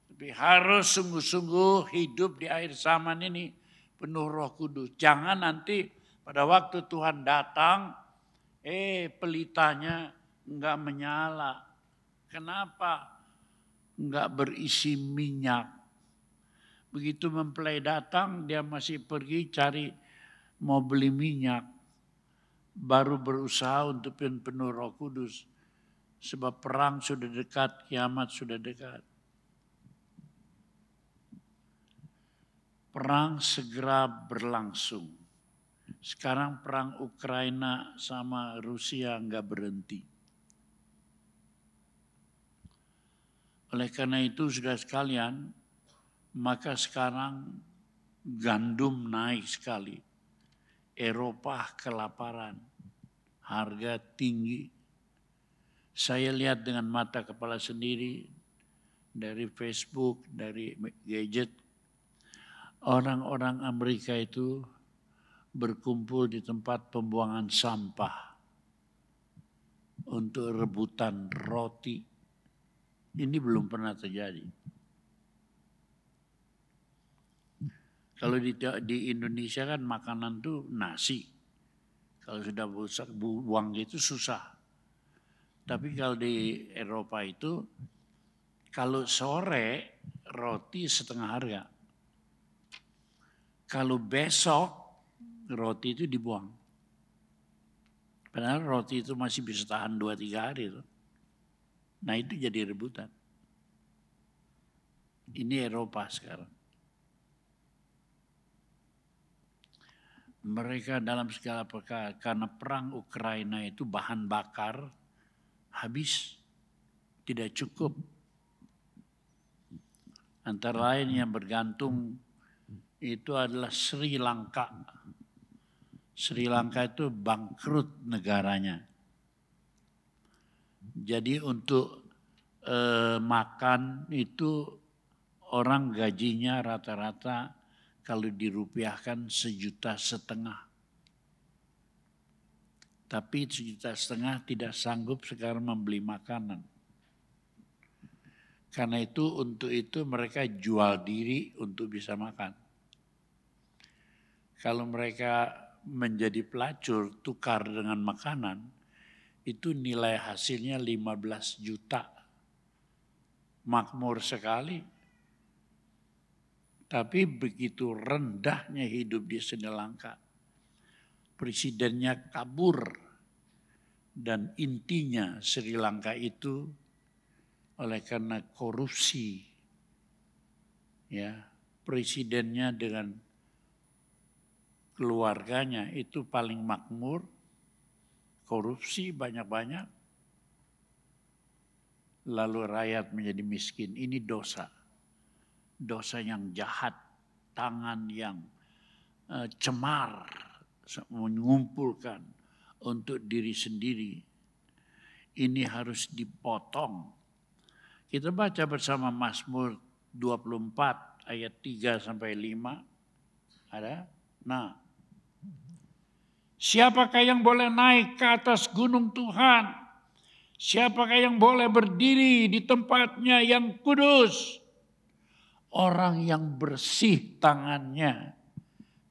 Tapi harus sungguh-sungguh hidup di akhir zaman ini penuh Roh Kudus. Jangan nanti pada waktu Tuhan datang, pelitanya enggak menyala. Kenapa? Enggak berisi minyak. Begitu mempelai datang, dia masih pergi cari mau beli minyak. Baru berusaha untuk penuh Roh Kudus. Sebab perang sudah dekat, kiamat sudah dekat. Perang segera berlangsung. Sekarang perang Ukraina sama Rusia enggak berhenti. Oleh karena itu sudah sekalian, maka sekarang gandum naik sekali. Eropa kelaparan, harga tinggi. Saya lihat dengan mata kepala sendiri dari Facebook, dari gadget. Orang-orang Amerika itu berkumpul di tempat pembuangan sampah untuk rebutan roti. Ini belum pernah terjadi. Kalau di Indonesia kan makanan tuh nasi. Kalau sudah buang gitu susah. Tapi kalau di Eropa itu, kalau sore roti setengah harga. Kalau besok roti itu dibuang. Padahal roti itu masih bisa tahan 2-3 hari. Nah itu jadi rebutan. Ini Eropa sekarang. Mereka dalam segala perkara, karena perang Ukraina itu bahan bakar habis, tidak cukup. Antara lain yang bergantung itu adalah Sri Lanka. Sri Lanka itu bangkrut negaranya. Jadi untuk makan itu orang gajinya rata-rata kalau dirupiahkan 1,5 juta. Tapi 1,5 juta tidak sanggup sekarang membeli makanan. Karena itu mereka jual diri untuk bisa makan. Kalau mereka menjadi pelacur, tukar dengan makanan, itu nilai hasilnya 15 juta. Makmur sekali. Tapi begitu rendahnya hidup di Sri Lanka. Presidennya kabur. Dan intinya Sri Lanka itu oleh karena korupsi. Ya, presidennya dengan keluarganya itu paling makmur, korupsi banyak-banyak, lalu rakyat menjadi miskin. Ini dosa yang jahat, tangan yang cemar, mengumpulkan untuk diri sendiri. Ini harus dipotong. Kita baca bersama Mazmur 24 ayat 3-5. Ada? Nah, siapakah yang boleh naik ke atas gunung Tuhan? Siapakah yang boleh berdiri di tempatnya yang kudus? orang yang bersih tangannya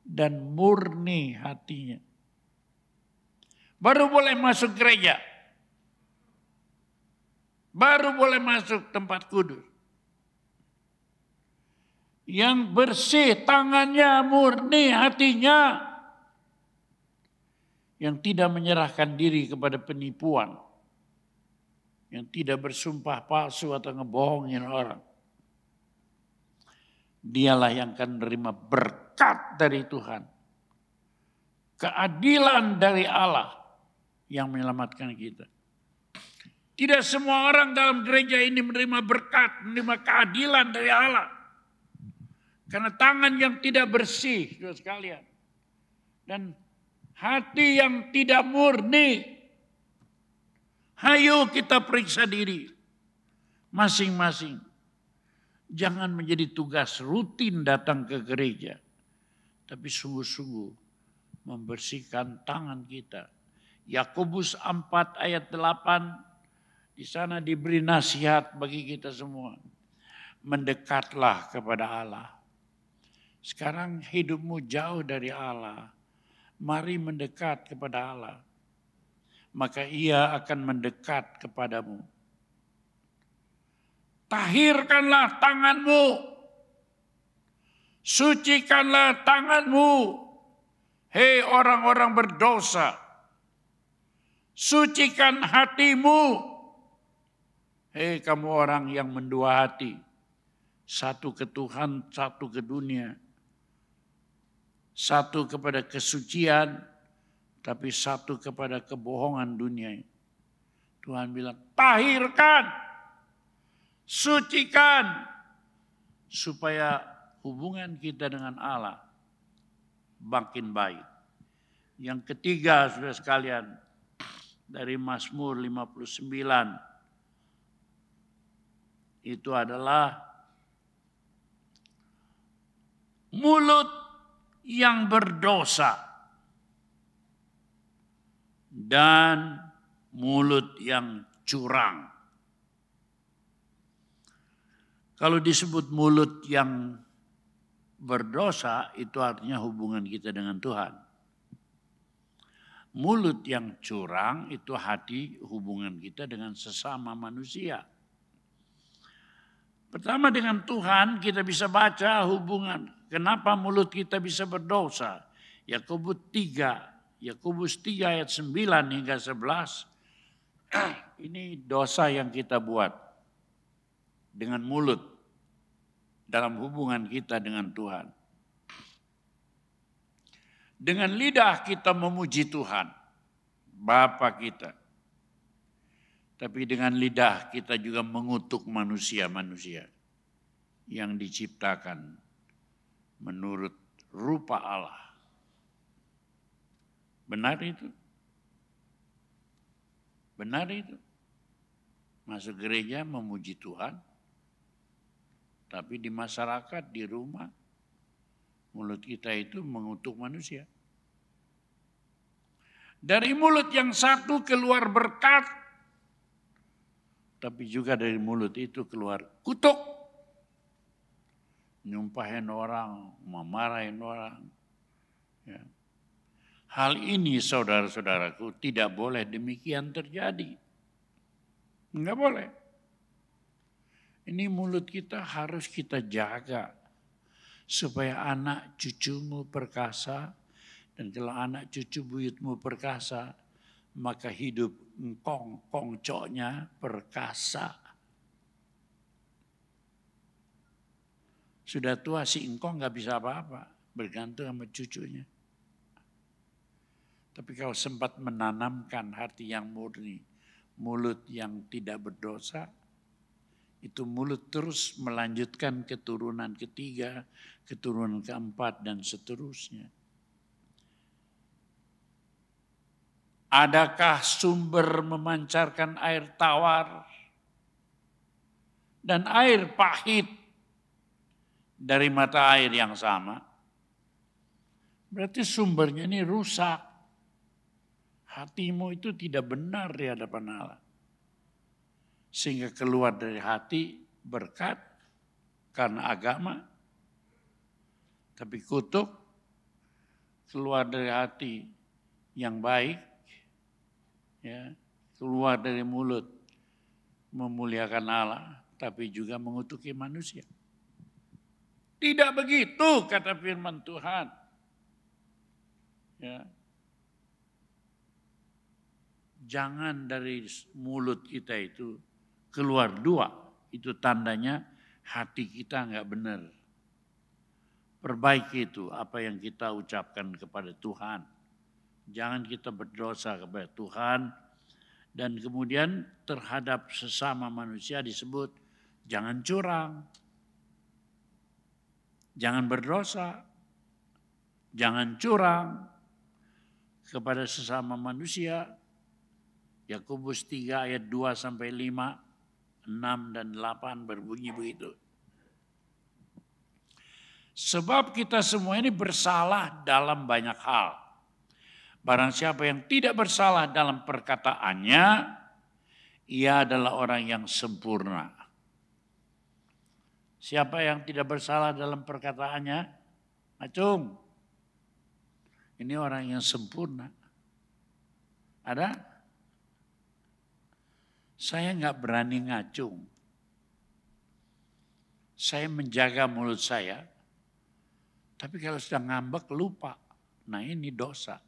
dan murni hatinya. Baru boleh masuk gereja. Baru boleh masuk tempat kudus. Yang bersih tangannya, murni hatinya. Yang tidak menyerahkan diri kepada penipuan. Yang tidak bersumpah palsu atau ngebohongin orang. Dialah yang akan menerima berkat dari Tuhan. Keadilan dari Allah yang menyelamatkan kita. Tidak semua orang dalam gereja ini menerima berkat, menerima keadilan dari Allah. Karena tangan yang tidak bersih, saudara sekalian. Dan hati yang tidak murni. Hayo kita periksa diri masing-masing. Jangan menjadi tugas rutin datang ke gereja. Tapi sungguh-sungguh membersihkan tangan kita. Yakobus 4 ayat 8, di sana diberi nasihat bagi kita semua. Mendekatlah kepada Allah. Sekarang hidupmu jauh dari Allah. Mari mendekat kepada Allah. Maka ia akan mendekat kepadamu. Tahirkanlah tanganmu. Sucikanlah tanganmu. Hei orang-orang berdosa. Sucikan hatimu. Hei kamu orang yang mendua hati. Satu ke Tuhan, satu ke dunia. Satu kepada kesucian, tapi satu kepada kebohongan dunia. Tuhan bilang, tahirkan, sucikan, supaya hubungan kita dengan Allah makin baik. Yang ketiga, saudara sekalian, dari Mazmur 59, itu adalah mulut yang berdosa dan mulut yang curang. Kalau disebut mulut yang berdosa, itu artinya hubungan kita dengan Tuhan. Mulut yang curang itu hati hubungan kita dengan sesama manusia. Pertama dengan Tuhan kita bisa baca hubungan. Kenapa mulut kita bisa berdosa? Yakobus 3 ayat 9 hingga 11. Ini dosa yang kita buat dengan mulut dalam hubungan kita dengan Tuhan. Dengan lidah kita memuji Tuhan, Bapa kita. Tapi dengan lidah kita juga mengutuk manusia-manusia yang diciptakan menurut rupa Allah. Benar itu? Benar itu? Masuk gereja memuji Tuhan, tapi di masyarakat, di rumah, mulut kita itu mengutuk manusia. Dari mulut yang satu keluar berkat, tapi juga dari mulut itu keluar kutuk. Nyumpahin orang, memarahin orang. Ya. Hal ini saudara-saudaraku tidak boleh demikian terjadi. Enggak boleh. Ini mulut kita harus kita jaga. Supaya anak cucumu perkasa. Dan kalau anak cucu buyutmu perkasa, maka hidup engkong, kongcoknya perkasa. Sudah tua si engkong gak bisa apa-apa, bergantung sama cucunya. Tapi kalau sempat menanamkan hati yang murni, mulut yang tidak berdosa, itu mulut terus melanjutkan keturunan ketiga, keturunan keempat, dan seterusnya. Adakah sumber memancarkan air tawar dan air pahit dari mata air yang sama? Berarti sumbernya ini rusak. Hatimu itu tidak benar di hadapan Allah. Sehingga keluar dari hati berkat, karena agama, tapi kutuk keluar dari hati yang baik, ya, keluar dari mulut memuliakan Allah, tapi juga mengutuki manusia. Tidak begitu kata firman Tuhan. Ya. Jangan dari mulut kita itu keluar dua. Itu tandanya hati kita enggak benar. Perbaiki itu apa yang kita ucapkan kepada Tuhan. Jangan kita berdosa kepada Tuhan. Dan kemudian terhadap sesama manusia disebut jangan curang. Jangan berdosa. Jangan curang kepada sesama manusia. Yakobus 3 ayat 2 sampai 5, 6 dan 8 berbunyi begitu. Sebab kita semua ini bersalah dalam banyak hal. Barang siapa yang tidak bersalah dalam perkataannya, ia adalah orang yang sempurna. Siapa yang tidak bersalah dalam perkataannya? Acung. Ini orang yang sempurna. Ada? Saya nggak berani ngacung. Saya menjaga mulut saya. Tapi kalau sudah ngambek lupa. Nah ini dosa.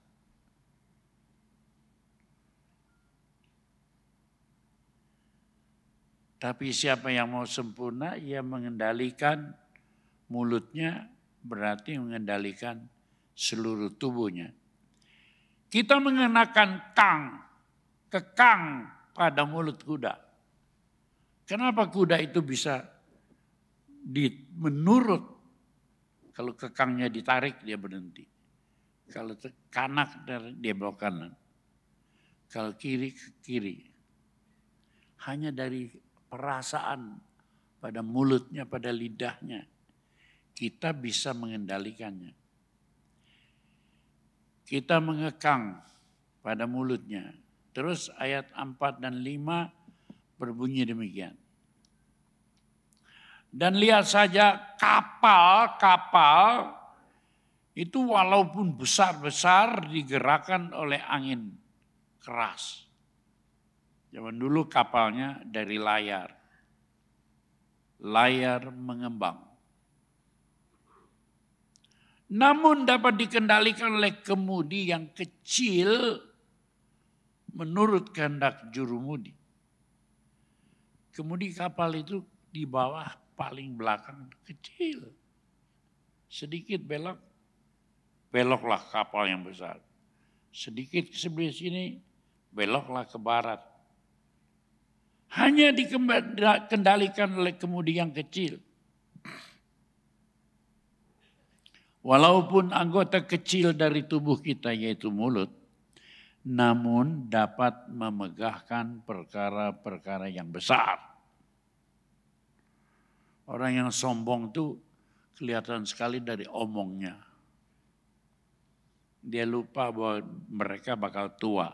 Tapi siapa yang mau sempurna, ia mengendalikan mulutnya, berarti mengendalikan seluruh tubuhnya. Kita mengenakan kekang pada mulut kuda. Kenapa kuda itu bisa menurut, kalau kekangnya ditarik dia berhenti. Kalau kanak dia belok kanan. Kalau kiri ke kiri. Hanya dari perasaan pada mulutnya, pada lidahnya, kita bisa mengendalikannya. Kita mengekang pada mulutnya. Terus ayat 4 dan 5 berbunyi demikian. Dan lihat saja kapal-kapal itu walaupun besar-besar digerakkan oleh angin keras. Zaman dulu kapalnya dari layar. Layar mengembang. Namun dapat dikendalikan oleh kemudi yang kecil menurut kehendak jurumudi. Kemudi kapal itu di bawah paling belakang kecil. Sedikit belok, beloklah kapal yang besar. Sedikit ke sebelah sini, beloklah ke barat. Hanya dikendalikan oleh kemudi yang kecil. Walaupun anggota kecil dari tubuh kita yaitu mulut, namun dapat memegahkan perkara-perkara yang besar. Orang yang sombong itu kelihatan sekali dari omongnya. Dia lupa bahwa mereka bakal tua.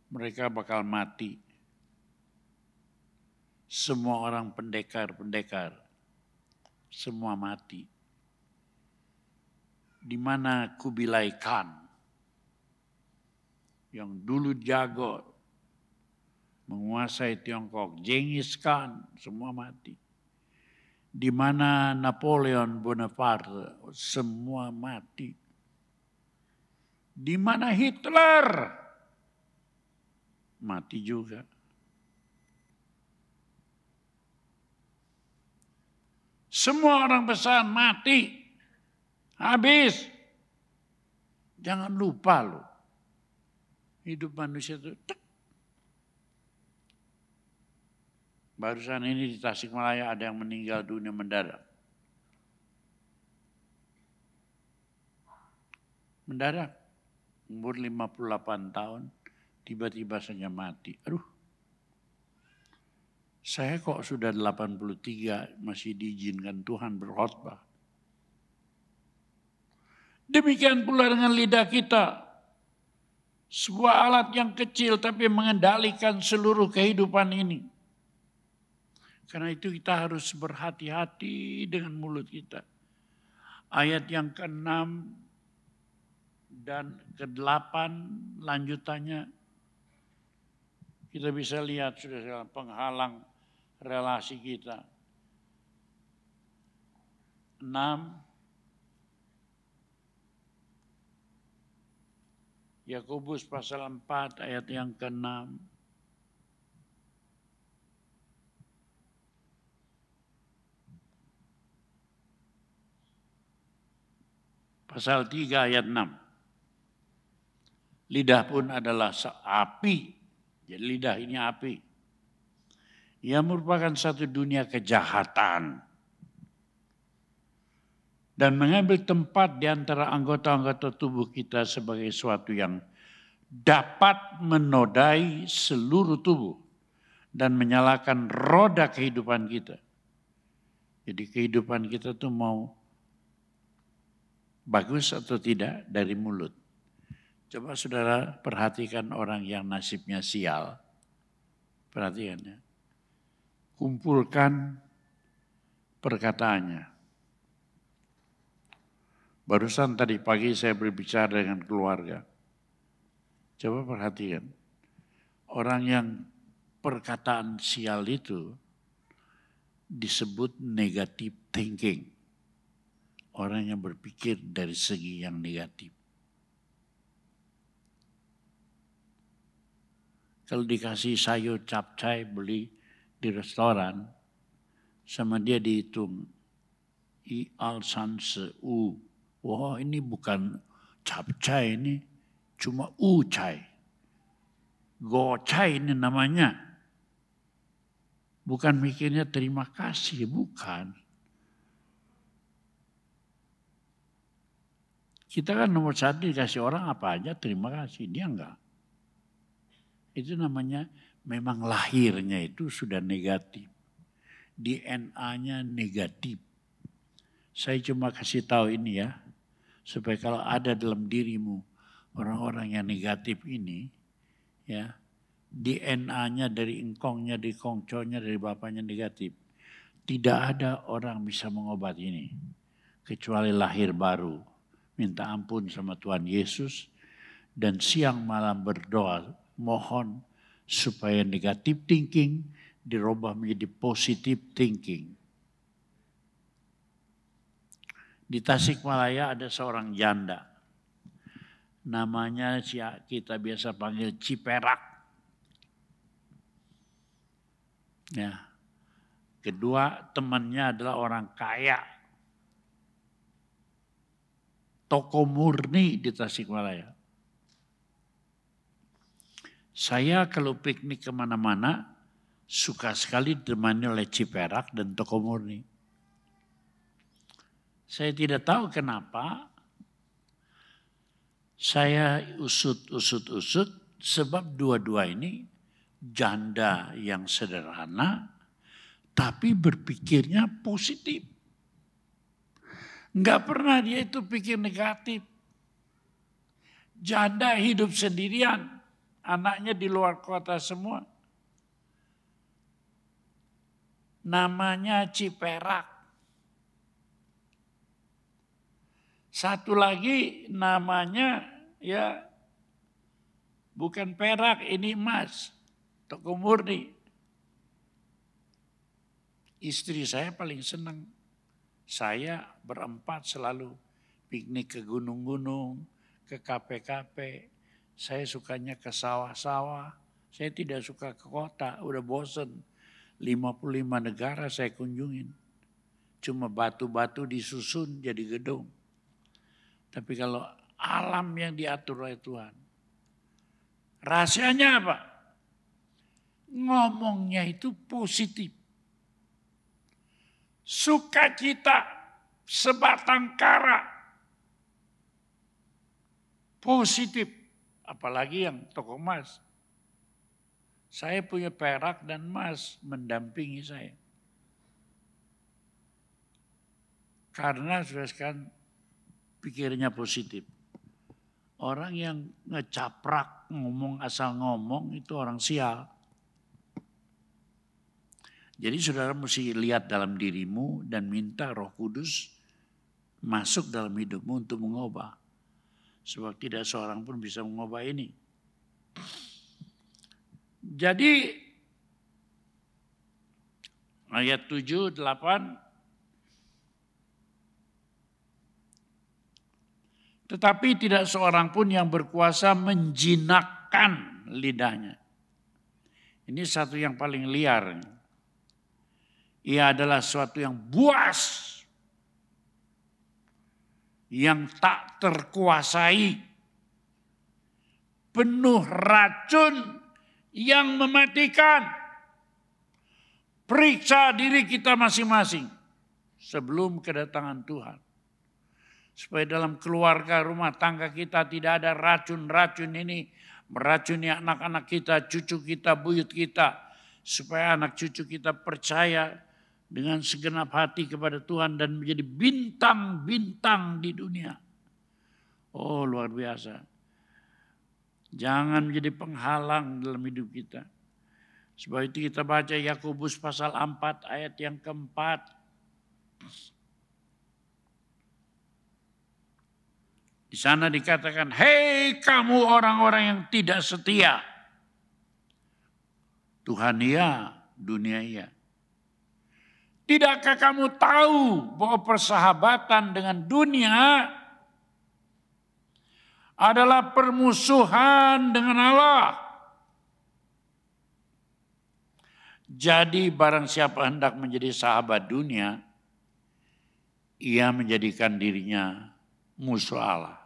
Mereka bakal mati. Semua orang pendekar-pendekar, semua mati. Di mana Kubilai Khan, yang dulu jago, menguasai Tiongkok, Genghis Khan, semua mati. Di mana Napoleon Bonaparte, semua mati. Di mana Hitler, mati juga. Semua orang besar mati, habis. Jangan lupa loh, hidup manusia itu. Barusan ini di Tasikmalaya ada yang meninggal dunia mendadak. Mendadak, umur 58 tahun, tiba-tiba saja mati. Aduh. Saya kok sudah 83 masih diizinkan Tuhan berkhotbah. Demikian pula dengan lidah kita. Sebuah alat yang kecil tapi mengendalikan seluruh kehidupan ini. Karena itu kita harus berhati-hati dengan mulut kita. Ayat yang ke-6 dan ke-8 lanjutannya kita bisa lihat sudah penghalang relasi kita. 6 Yakobus pasal 4 ayat yang ke-6. Pasal 3 ayat 6. Lidah pun adalah api. Jadi lidah ini api. Ia merupakan satu dunia kejahatan. Dan mengambil tempat di antara anggota-anggota tubuh kita sebagai sesuatu yang dapat menodai seluruh tubuh dan menyalakan roda kehidupan kita. Jadi kehidupan kita tuh mau bagus atau tidak dari mulut. Coba saudara perhatikan orang yang nasibnya sial. Perhatikan ya. Kumpulkan perkataannya. Barusan tadi pagi saya berbicara dengan keluarga. Coba perhatikan. Orang yang perkataan sial itu disebut negative thinking. Orang yang berpikir dari segi yang negatif. Kalau dikasih sayur capcay beli di restoran, sama dia dihitung I al san se u. Wah ini bukan capcay, ini cuma ucai. Gocai ini namanya. Bukan mikirnya terima kasih, bukan. Kita kan nomor satu dikasih orang apa aja terima kasih, dia enggak. Itu namanya memang lahirnya itu sudah negatif. DNA-nya negatif. Saya cuma kasih tahu ini ya, supaya kalau ada dalam dirimu orang-orang yang negatif ini, ya DNA-nya dari engkongnya, dari kongconya, dari bapaknya negatif. Tidak ada orang bisa mengobati ini. Kecuali lahir baru. Minta ampun sama Tuhan Yesus. Dan siang malam berdoa. Mohon supaya negatif thinking dirubah menjadi positive thinking. Di Tasikmalaya ada seorang janda. Namanya kita biasa panggil Ciperak. Ya. Kedua temannya adalah orang kaya. Toko murni di Tasikmalaya. Saya kalau piknik kemana-mana suka sekali ditemani oleh Ciperak dan toko murni. Saya tidak tahu kenapa saya usut sebab dua-dua ini janda yang sederhana tapi berpikirnya positif. Enggak pernah dia itu pikir negatif. Janda hidup sendirian, anaknya di luar kota semua. Namanya Ciperak. Satu lagi namanya ya bukan perak, ini emas, toko murni. Istri saya paling senang. Saya berempat selalu piknik ke gunung-gunung, ke kafe-kafe. Saya sukanya ke sawah-sawah. Saya tidak suka ke kota, udah bosen. 55 negara saya kunjungin. Cuma batu-batu disusun jadi gedung. Tapi kalau alam yang diatur oleh Tuhan. Rahasianya apa? Ngomongnya itu positif. Sukacita sebatang kara. Positif. Apalagi yang toko emas. Saya punya perak dan emas mendampingi saya. Karena sudah sekarang pikirnya positif. Orang yang ngecaprak, ngomong asal ngomong itu orang sial. Jadi saudara mesti lihat dalam dirimu dan minta Roh Kudus masuk dalam hidupmu untuk mengubah. Sebab tidak seorang pun bisa mengubah ini. Jadi ayat 7, 8. Tetapi tidak seorang pun yang berkuasa menjinakkan lidahnya. Ini satu yang paling liar. Ia adalah sesuatu yang buas. Yang tak terkuasai. Penuh racun yang mematikan. Periksa diri kita masing-masing sebelum kedatangan Tuhan. Supaya dalam keluarga rumah tangga kita tidak ada racun-racun ini meracuni anak-anak kita, cucu kita, buyut kita. Supaya anak cucu kita percaya dengan segenap hati kepada Tuhan dan menjadi bintang-bintang di dunia. Oh, luar biasa. Jangan menjadi penghalang dalam hidup kita. Sebab itu kita baca Yakobus pasal 4 ayat yang keempat. Di sana dikatakan, hei kamu orang-orang yang tidak setia. Tuhan iya, dunia iya. Tidakkah kamu tahu bahwa persahabatan dengan dunia adalah permusuhan dengan Allah? Jadi barang siapa hendak menjadi sahabat dunia, ia menjadikan dirinya musuh Allah.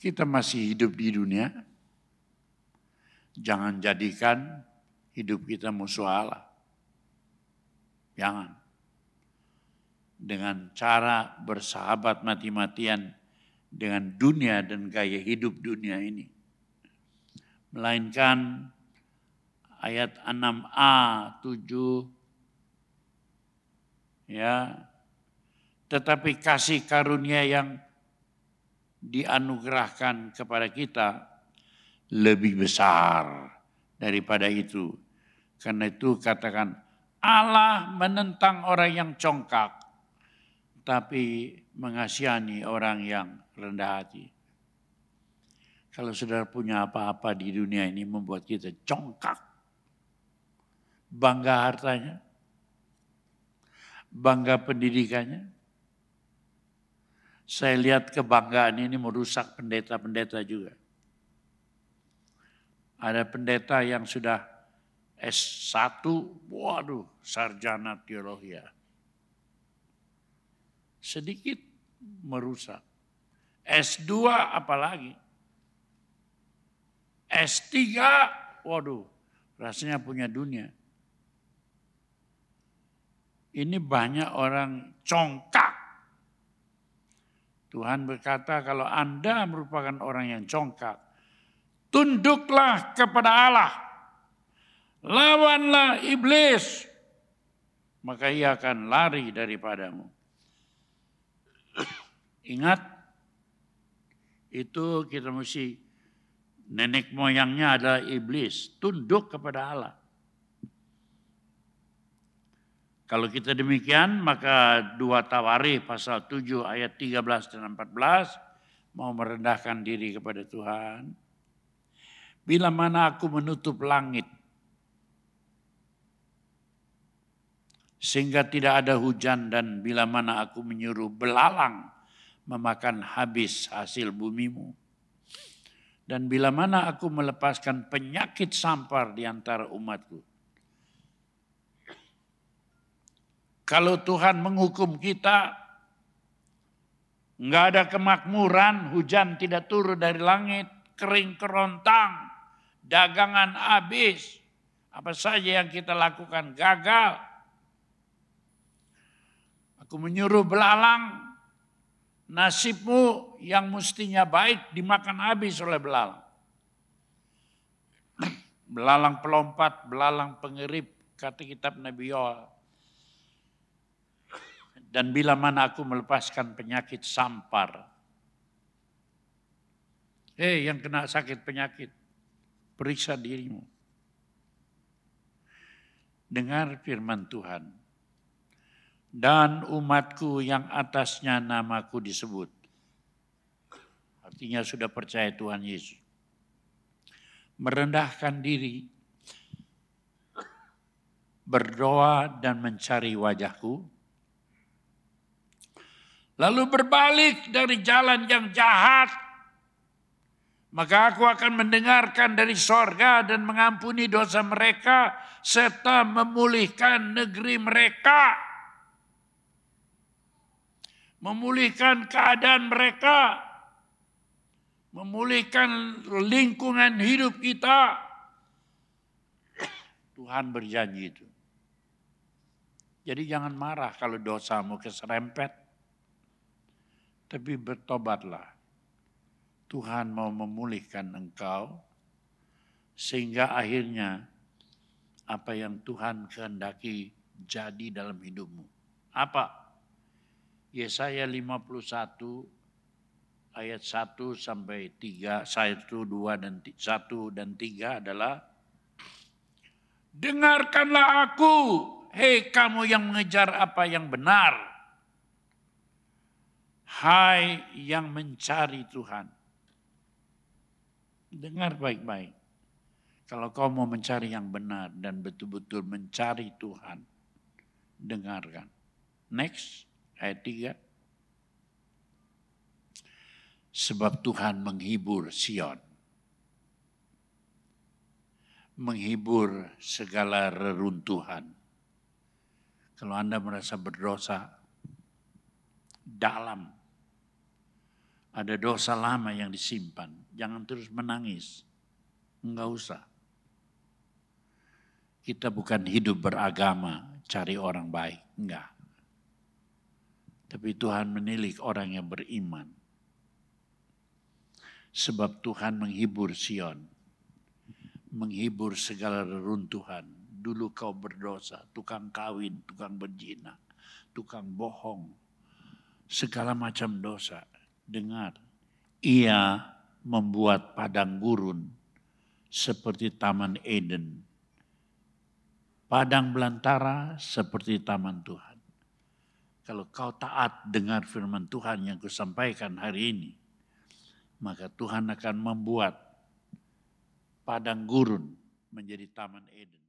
Kita masih hidup di dunia, jangan jadikan hidup kita musuh Allah. Jangan. Dengan cara bersahabat mati-matian dengan dunia dan gaya hidup dunia ini. Melainkan ayat 6a, 7, ya, tetapi kasih karunia yang dianugerahkan kepada kita lebih besar daripada itu. Karena itu katakan Allah menentang orang yang congkak, tapi mengasihani orang yang rendah hati. Kalau saudara punya apa-apa di dunia ini membuat kita congkak, bangga hartanya, bangga pendidikannya. Saya lihat kebanggaan ini merusak pendeta-pendeta juga. Ada pendeta yang sudah S1, waduh, sarjana teologi. Sedikit merusak. S2 apalagi. S3, waduh, rasanya punya dunia. Ini banyak orang congkak. Tuhan berkata kalau Anda merupakan orang yang congkak, tunduklah kepada Allah. Lawanlah iblis, maka ia akan lari daripadamu. Ingat, itu kita mesti, nenek moyangnya adalah iblis, tunduk kepada Allah. Kalau kita demikian, maka 2 Tawarikh pasal 7 ayat 13 dan 14 mau merendahkan diri kepada Tuhan. Bila mana aku menutup langit sehingga tidak ada hujan, dan bila mana aku menyuruh belalang memakan habis hasil bumimu, dan bila mana aku melepaskan penyakit sampar di antara umatku. Kalau Tuhan menghukum kita, enggak ada kemakmuran, hujan tidak turun dari langit, kering kerontang, dagangan habis, apa saja yang kita lakukan gagal. Aku menyuruh belalang, nasibmu yang mestinya baik dimakan habis oleh belalang. Belalang pelompat, belalang pengerip, kata kitab Nabi Yoel. Dan bila mana aku melepaskan penyakit sampar. Yang kena sakit penyakit, periksa dirimu. dengar firman Tuhan. Dan umatku yang atasnya namaku disebut. Artinya sudah percaya Tuhan Yesus. Merendahkan diri, berdoa dan mencari wajahku. Lalu berbalik dari jalan yang jahat. Maka aku akan mendengarkan dari sorga dan mengampuni dosa mereka serta memulihkan negeri mereka. Memulihkan keadaan mereka. Memulihkan lingkungan hidup kita. Tuhan berjanji itu. Jadi jangan marah kalau dosamu keserempet. Tapi bertobatlah. Tuhan mau memulihkan engkau. Sehingga akhirnya apa yang Tuhan kehendaki jadi dalam hidupmu. Apa? Yesaya 51 ayat 1 sampai 3, 1, 2 dan 1 dan 3 adalah dengarkanlah aku, hei kamu yang mengejar apa yang benar. Hai yang mencari Tuhan. Dengar baik-baik. Kalau kau mau mencari yang benar dan betul-betul mencari Tuhan, dengarkan. Next, ayat 3. Sebab Tuhan menghibur Sion. Menghibur segala reruntuhan. Kalau Anda merasa berdosa, dalam. Ada dosa lama yang disimpan. Jangan terus menangis. Enggak usah. Kita bukan hidup beragama, cari orang baik. Enggak. Tapi Tuhan menilik orang yang beriman. Sebab Tuhan menghibur Sion. Menghibur segala reruntuhan. Dulu kau berdosa, tukang kawin, tukang berzina, tukang bohong. Segala macam dosa. Dengar, ia membuat padang gurun seperti Taman Eden. Padang belantara seperti taman Tuhan. Kalau kau taat dengar firman Tuhan yang kusampaikan hari ini, maka Tuhan akan membuat padang gurun menjadi Taman Eden.